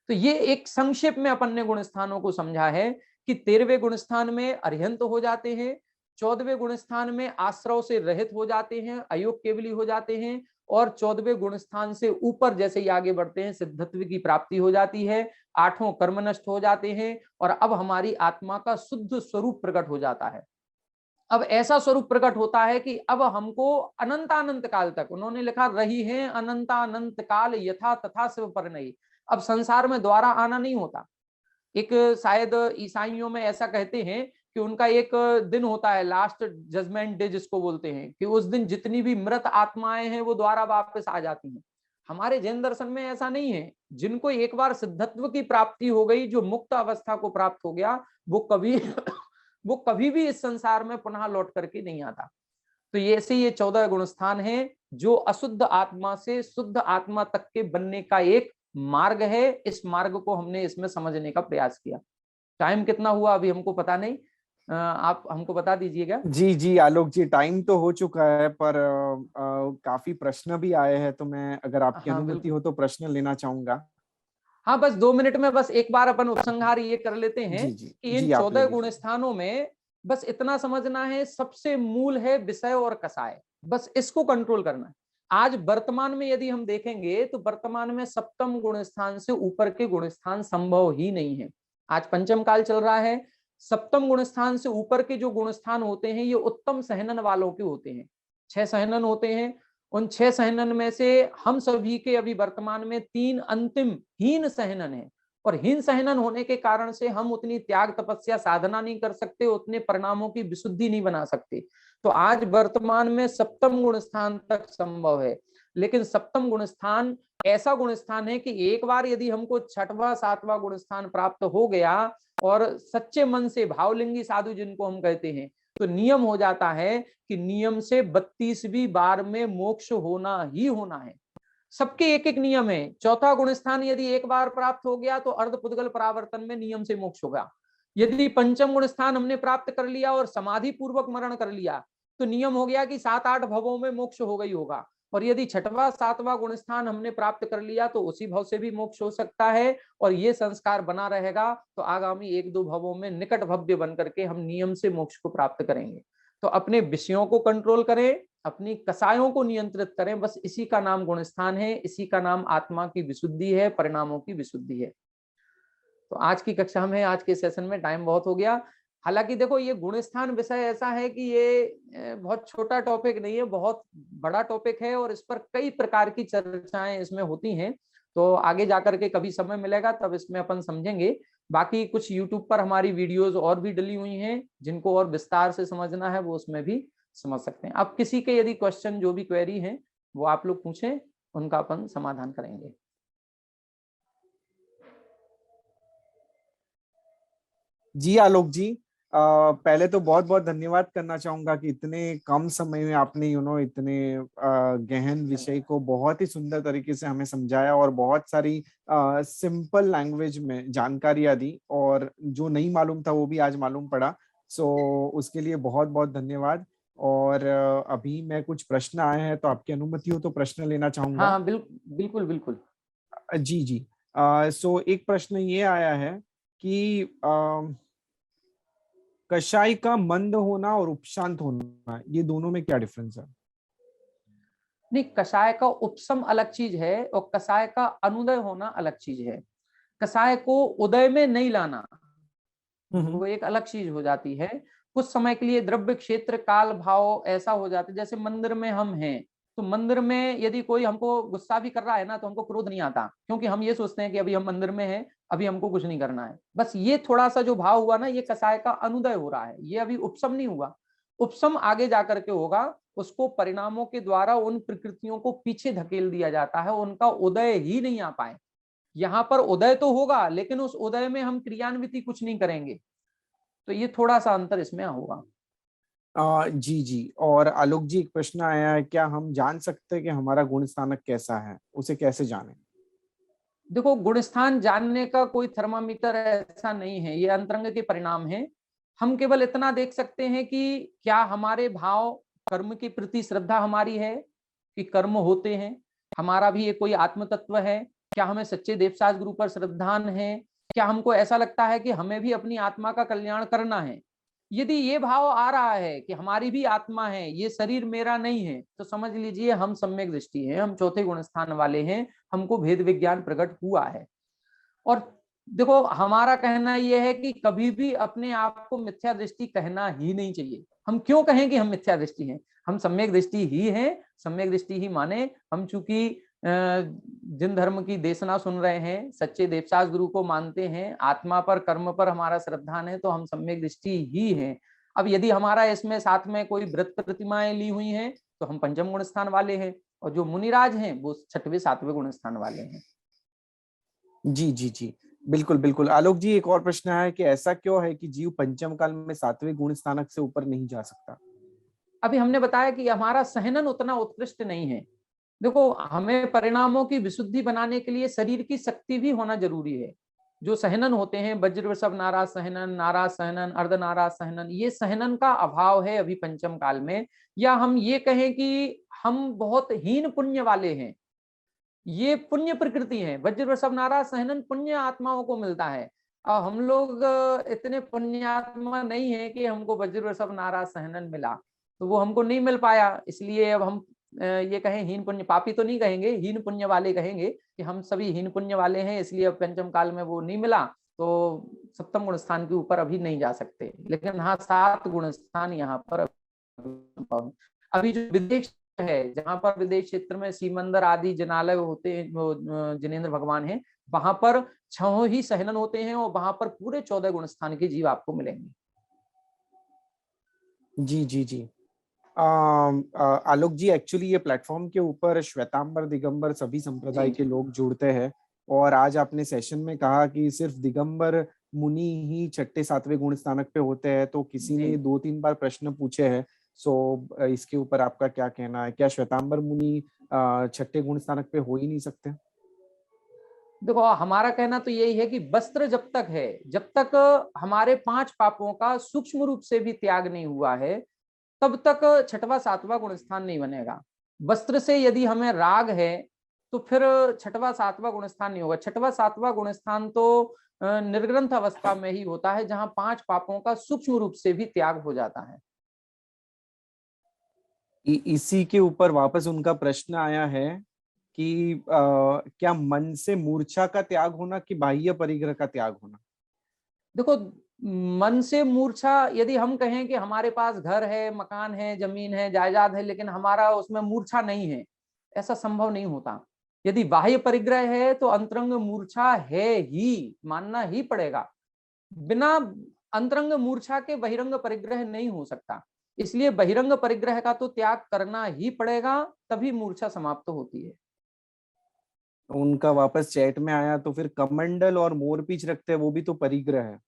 तो ये एक संक्षेप में अपन ने गुण स्थानों को समझा है कि 13वें गुण स्थान में अरिहंत हो जाते हैं, 14वें गुण स्थान में आश्रव से रहित हो जाते हैं, अयोग केवली हो जाते हैं, और 14वें गुण स्थान से ऊपर जैसे ही आगे बढ़ते हैं सिद्धत्व की प्राप्ति हो जाती है, 8 कर्म नष्ट हो जाते हैं, और अब हमारी आत्मा का शुद्ध स्वरूप प्रकट हो जाता है। अब ऐसा स्वरूप प्रकट होता है कि अब हमको अनंतानंत काल तक, उन्होंने लिखा, रही है अनंतानंत काल यथा तथा शिव पर नहीं। अब संसार में दोबारा आना नहीं होता। एक शायद ईसाइयों में ऐसा कहते हैं कि उनका एक दिन होता है, लास्ट जजमेंट डे जिसको बोलते हैं, कि उस दिन जितनी भी मृत आत्माएं हैं वो दोबारा वापस आ जाती हैं। हमारे जैन दर्शन में ऐसा नहीं है। जिनको एक बार सिद्धत्व की प्राप्ति हो गई, जो मुक्त अवस्था को प्राप्त हो गया, वो कभी वो कभी भी इस संसार में पुनः लौट करके नहीं आता। तो ये ऐसे ये 14 गुण स्थान है जो अशुद्ध आत्मा से शुद्ध आत्मा तक के बनने का एक मार्ग है। इस मार्ग को हमने इसमें समझने का प्रयास किया। टाइम कितना हुआ अभी हमको पता नहीं, आप हमको बता दीजिएगा। जी जी आलोक जी, टाइम तो हो चुका है, पर काफी प्रश्न भी आए हैं, तो मैं, अगर आपकी अनुमति हो तो प्रश्न लेना चाहूंगा। हाँ, बस 2 मिनट में बस एक बार अपन उपसंहार ये कर लेते हैं कि इन 14 गुण स्थानों में बस इतना समझना है, सबसे मूल है विषय और कसाय, बस इसको कंट्रोल करना है। आज वर्तमान में यदि हम देखेंगे तो वर्तमान में सप्तम गुण स्थान से ऊपर के गुण स्थान संभव ही नहीं है। आज पंचम काल चल रहा है, सप्तम गुण स्थान से ऊपर के जो गुण स्थान होते हैं ये उत्तम सहनन वालों के होते हैं। 6 सहनन होते हैं। उन 6 सहनन में से हम सभी के अभी वर्तमान में 3 अंतिम हीन सहनन है, और हीन सहनन होने के कारण से हम उतनी त्याग तपस्या साधना नहीं कर सकते, उतने परिणामों की विशुद्धि नहीं बना सकते। तो आज वर्तमान में सप्तम गुण स्थान तक संभव है, लेकिन सप्तम गुण स्थान ऐसा गुण स्थान है कि एक बार यदि हमको छठवां सातवां गुण स्थान प्राप्त हो गया और सच्चे मन से भावलिंगी साधु जिनको हम कहते हैं, तो नियम हो जाता है कि नियम से 32वीं बार में मोक्ष होना ही होना है। सबके एक एक नियम है। चौथा गुण स्थान यदि एक बार प्राप्त हो गया तो अर्धपुद्गल परावर्तन में नियम से मोक्ष होगा। यदि पंचम गुण स्थान हमने प्राप्त कर लिया और समाधि पूर्वक मरण कर लिया तो नियम हो गया कि 7-8 भवों में मोक्ष हो गई होगा। और यदि छठवां सातवां गुण स्थान हमने प्राप्त कर लिया तो उसी भव से भी मोक्ष हो सकता है, और ये संस्कार बना रहेगा तो आगामी 1-2 भवों में निकट भव्य बन करके हम नियम से मोक्ष को प्राप्त करेंगे। तो अपने विषयों को कंट्रोल करें, अपनी कसायों को नियंत्रित करें, बस इसी का नाम गुण स्थान है, इसी का नाम आत्मा की विशुद्धि है, परिणामों की विशुद्धि है। तो आज की कक्षा में, आज के सेशन में टाइम बहुत हो गया। हालांकि देखो, ये गुण स्थान विषय ऐसा है कि ये बहुत छोटा टॉपिक नहीं है, बहुत बड़ा टॉपिक है, और इस पर कई प्रकार की चर्चाएं इसमें होती हैं। तो आगे जाकर के कभी समय मिलेगा तब इसमें अपन समझेंगे। बाकी कुछ YouTube पर हमारी वीडियोस और भी डली हुई हैं, जिनको और विस्तार से समझना है वो उसमें भी समझ सकते हैं। अब किसी के यदि क्वेश्चन, जो भी क्वेरी है वो आप लोग पूछें, उनका अपन समाधान करेंगे। जी आलोक जी, पहले तो बहुत बहुत धन्यवाद करना चाहूंगा कि इतने कम समय में आपने इतने गहन विषय को बहुत ही सुंदर तरीके से हमें समझाया और बहुत सारी सिंपल लैंग्वेज में जानकारियां दी, और जो नहीं मालूम था वो भी आज मालूम पड़ा। सो उसके लिए बहुत बहुत धन्यवाद। और अभी मैं कुछ प्रश्न आए हैं, तो आपकी अनुमति हो तो प्रश्न लेना चाहूंगा। हाँ, बिल्कुल बिल्कुल। जी जी। सो एक प्रश्न ये आया है कि कषाय का मंद होना और उपशांत होना, ये दोनों में क्या डिफरेंस है? नहीं, कषाय का उपशम अलग चीज है और कषाय का अनुदय होना अलग चीज है। कषाय को उदय में नहीं लाना, वो एक अलग चीज हो जाती है। कुछ समय के लिए द्रव्य क्षेत्र काल भाव ऐसा हो जाता है, जैसे मंदिर में हम हैं, तो मंदिर में यदि कोई हमको गुस्सा भी कर रहा है ना, तो हमको क्रोध नहीं आता, क्योंकि हम ये सोचते हैं कि अभी हम मंदिर में हैं, अभी हमको कुछ नहीं करना है। बस ये थोड़ा सा जो भाव हुआ ना, ये कषाय का अनुदय हो रहा है, ये अभी उपशम नहीं हुआ। उपशम आगे जाकर के होगा, उसको परिणामों के द्वारा उन प्रकृतियों को पीछे धकेल दिया जाता है, उनका उदय ही नहीं आ पाए। यहाँ पर उदय तो होगा, लेकिन उस उदय में हम क्रियान्विति कुछ नहीं करेंगे। तो ये थोड़ा सा अंतर इसमें होगा। जी जी। और आलोक जी, एक प्रश्न आया है, क्या हम जान सकते हैं कि हमारा गुण स्थानक कैसा है, उसे कैसे जाने? देखो, गुण स्थान जानने का कोई थर्मामीटर ऐसा नहीं है, ये अंतरंग के परिणाम है। हम केवल इतना देख सकते हैं कि क्या हमारे भाव कर्म के प्रति श्रद्धा हमारी है, कि कर्म होते हैं, हमारा भी एक कोई आत्म तत्व है, क्या हमें सच्चे देवसास गुरु पर श्रद्धान है, क्या हमको ऐसा लगता है कि हमें भी अपनी आत्मा का कल्याण करना है। यदि ये भाव आ रहा है कि हमारी भी आत्मा है, ये शरीर मेरा नहीं है, तो समझ लीजिए हम सम्यक दृष्टि हैं, हम चौथे गुण स्थान वाले हैं, हमको भेद विज्ञान प्रकट हुआ है। और देखो, हमारा कहना यह है कि कभी भी अपने आप को मिथ्या दृष्टि कहना ही नहीं चाहिए। हम क्यों कहें कि हम मिथ्या दृष्टि हैं? हम सम्यक दृष्टि ही हैं, सम्यक दृष्टि ही माने। हम चूंकि जिन धर्म की देशना सुन रहे हैं, सच्चे देवसास गुरु को मानते हैं, आत्मा पर कर्म पर हमारा श्रद्धान है, तो हम सम्यक दृष्टि ही हैं। अब यदि हमारा इसमें साथ में कोई व्रत प्रतिमाएं ली हुई हैं, तो हम पंचम गुण स्थान वाले हैं, और जो मुनिराज हैं वो छठवें सातवें गुण स्थान वाले हैं। जी जी जी, बिल्कुल बिल्कुल। आलोक जी, एक और प्रश्न है कि ऐसा क्यों है कि जीव पंचम काल में सातवें गुण स्थानक से ऊपर नहीं जा सकता? अभी हमने बताया कि हमारा सहनन उतना उत्कृष्ट नहीं है। देखो, हमें परिणामों की विशुद्धि बनाने के लिए शरीर की शक्ति भी होना जरूरी है। जो सहनन होते हैं, वज्र वृषभ नाराज सहनन, नाराज सहनन, अर्ध नाराज सहनन, ये सहनन का अभाव है अभी पंचम काल में। या हम ये कहें कि हम बहुत हीन पुण्य वाले हैं, ये पुण्य प्रकृति है। वज्र वृषभ नाराज सहनन पुण्य आत्माओं को मिलता है, और हम लोग इतने पुण्यात्मा नहीं है कि हमको वज्र वृषभ नाराज सहनन मिला, तो वो हमको नहीं मिल पाया। इसलिए अब हम ये कहें हीन पुण्य, पापी तो नहीं कहेंगे, हीन पुण्य वाले कहेंगे कि हम सभी हीन पुण्य वाले हैं, इसलिए अब पंचम काल में वो नहीं मिला, तो सप्तम गुण स्थान के ऊपर अभी नहीं जा सकते। लेकिन हाँ, 7 गुण स्थान यहाँ पर अभी जो विदेश है, जहां पर विदेश क्षेत्र में सीमंदर आदि जिनालय होते हैं, जिनेंद्र भगवान हैं, वहां पर 6 ही सहनन होते हैं और वहां पर पूरे 14 गुण स्थान के जीव आपको मिलेंगे। जी जी जी। आलोक जी, एक्चुअली ये प्लेटफॉर्म के ऊपर श्वेतांबर दिगंबर सभी संप्रदाय के लोग जुड़ते हैं, और आज आपने सेशन में कहा कि सिर्फ दिगंबर मुनि ही छठे सातवें गुण स्थानक पे होते हैं, तो किसी ने 2-3 बार प्रश्न पूछे हैं। सो इसके ऊपर आपका क्या कहना है? क्या श्वेतांबर मुनि छठे गुण स्थानक पे हो ही नहीं सकते? देखो, हमारा कहना तो यही है कि वस्त्र जब तक है, जब तक हमारे 5 पापों का सूक्ष्म रूप से भी त्याग नहीं हुआ है, तब तक छठवां सातवां गुण स्थान नहीं बनेगा। वस्त्र से यदि हमें राग है तो फिर छठवां सातवां गुण स्थान नहीं होगा। छठवां सातवां गुण स्थान तो निर्ग्रंथ अवस्था में ही होता है, जहां 5 पापों का सूक्ष्म रूप से भी त्याग हो जाता है। इसी के ऊपर वापस उनका प्रश्न आया है कि क्या मन से मूर्छा का त्याग होना कि बाह्य परिग्रह का त्याग होना? देखो, मन से मूर्छा, यदि हम कहें कि हमारे पास घर है, मकान है, जमीन है, जायदाद है, लेकिन हमारा उसमें मूर्छा नहीं है, ऐसा संभव नहीं होता। यदि बाह्य परिग्रह है तो अंतरंग मूर्छा है ही, मानना ही पड़ेगा। बिना अंतरंग मूर्छा के बहिरंग परिग्रह नहीं हो सकता, इसलिए बहिरंग परिग्रह का तो त्याग करना ही पड़ेगा, तभी मूर्छा समाप्त होती है। उनका वापस चैट में आया तो फिर कमंडल और मोरपींछ रखते हैं, वो भी तो परिग्रह है।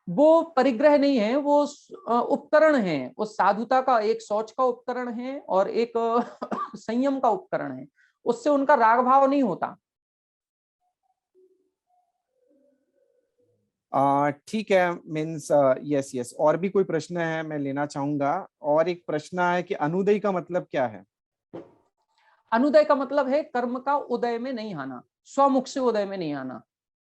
वो परिग्रह नहीं है, वो उपकरण है। उस साधुता का एक शौच का उपकरण है और एक संयम का उपकरण है, उससे उनका राग भाव नहीं होता। ठीक है, मीन्स यस यस। और भी कोई प्रश्न है? मैं लेना चाहूंगा। और एक प्रश्न है कि अनुदय का मतलब क्या है? अनुदय का मतलब है कर्म का उदय में नहीं आना, स्वमुख से उदय में नहीं आना।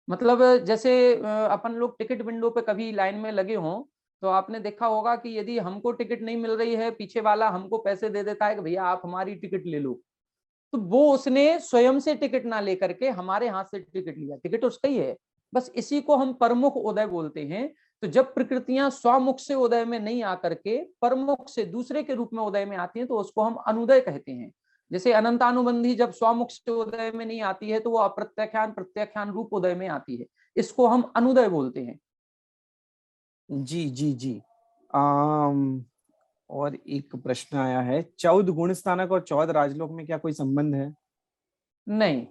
मतलब जैसे अपन लोग टिकट विंडो पे कभी लाइन में लगे हों, तो आपने देखा होगा कि यदि हमको टिकट नहीं मिल रही है, पीछे वाला हमको पैसे दे देता है कि भैया आप हमारी टिकट ले लो, तो वो उसने स्वयं से टिकट ना लेकर के हमारे हाथ से टिकट लिया, टिकट उसका ही है। बस इसी को हम परमुख उदय बोलते हैं। तो जब प्रकृतियां स्वमुख से उदय में नहीं आकर के परमुख से दूसरे के रूप में उदय में आती हैं, तो उसको हम अनुदय कहते हैं। जैसे अनंतानुबंधी जब स्वमुख से उदय में नहीं आती है, तो वो अप्रत्याख्यान प्रत्याख्यान रूप उदय में आती है, इसको हम अनुदय बोलते हैं। जी जी जी। और एक प्रश्न आया है, 14 गुण स्थानक और 14 राजलोक में क्या कोई संबंध है? नहीं,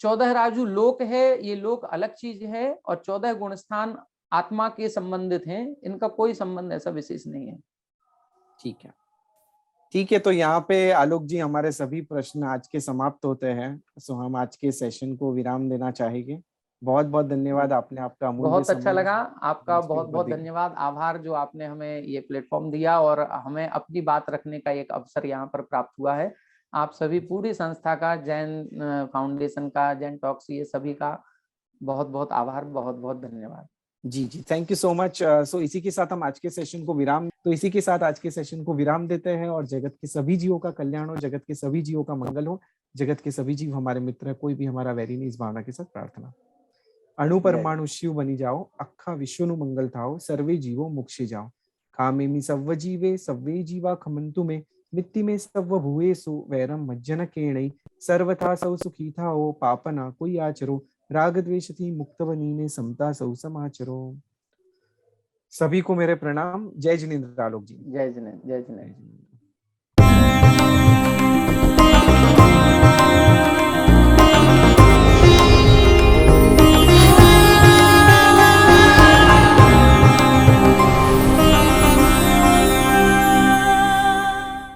14 राजू लोक है, ये लोक अलग चीज है, और 14 गुण स्थान आत्मा के संबंधित हैं, इनका कोई संबंध ऐसा विशेष नहीं है। ठीक है, ठीक है। तो यहाँ पे आलोक जी हमारे सभी प्रश्न आज के समाप्त होते हैं। सो हम आज के सेशन को विराम देना चाहेंगे। बहुत बहुत धन्यवाद, आपने आपका अमूल्य बहुत अच्छा समय लगा, आपका मंच के बहुत ऊपर बहुत दिया। धन्यवाद, आभार जो आपने हमें ये प्लेटफॉर्म दिया और हमें अपनी बात रखने का एक अवसर यहाँ पर प्राप्त हुआ है। आप सभी पूरी संस्था का, जैन फाउंडेशन का, जैन टॉक्स, ये सभी का बहुत बहुत आभार, बहुत बहुत धन्यवाद। जी जी, थैंक यू सो मच। सो इसी के साथ हम आज के सेशन को विराम देते हैं, और जगत के सभी जीवों का कल्याण हो, जगत के सभी जीवों का मंगल हो, जगत के सभी जीव हमारे मित्र है, कोई भी हमारा वैरी नहीं, इस भावना के साथ प्रार्थना। अणु परमाणु शिव बनी जाओ, अखा विश्व नु मंगल थाओ, सर्वे जीवो मुक्षे जाओ। कामे मी सव्व जीवे सव्वे जीवा खमंतु में, मित्ति में सव्व भुवेसु वैरम मज्जन केणै, सर्वथा सौ सुखी थाओ, पापना कोई आचरो, राग द्वेष थी मुक्त बनी ने, समता सौ समाचरो। सभी को मेरे प्रणाम। जय जिनेंद्र आलोक जी। जय जिनेंद्र, जय जिनेंद्र। जय जिनेंद्र।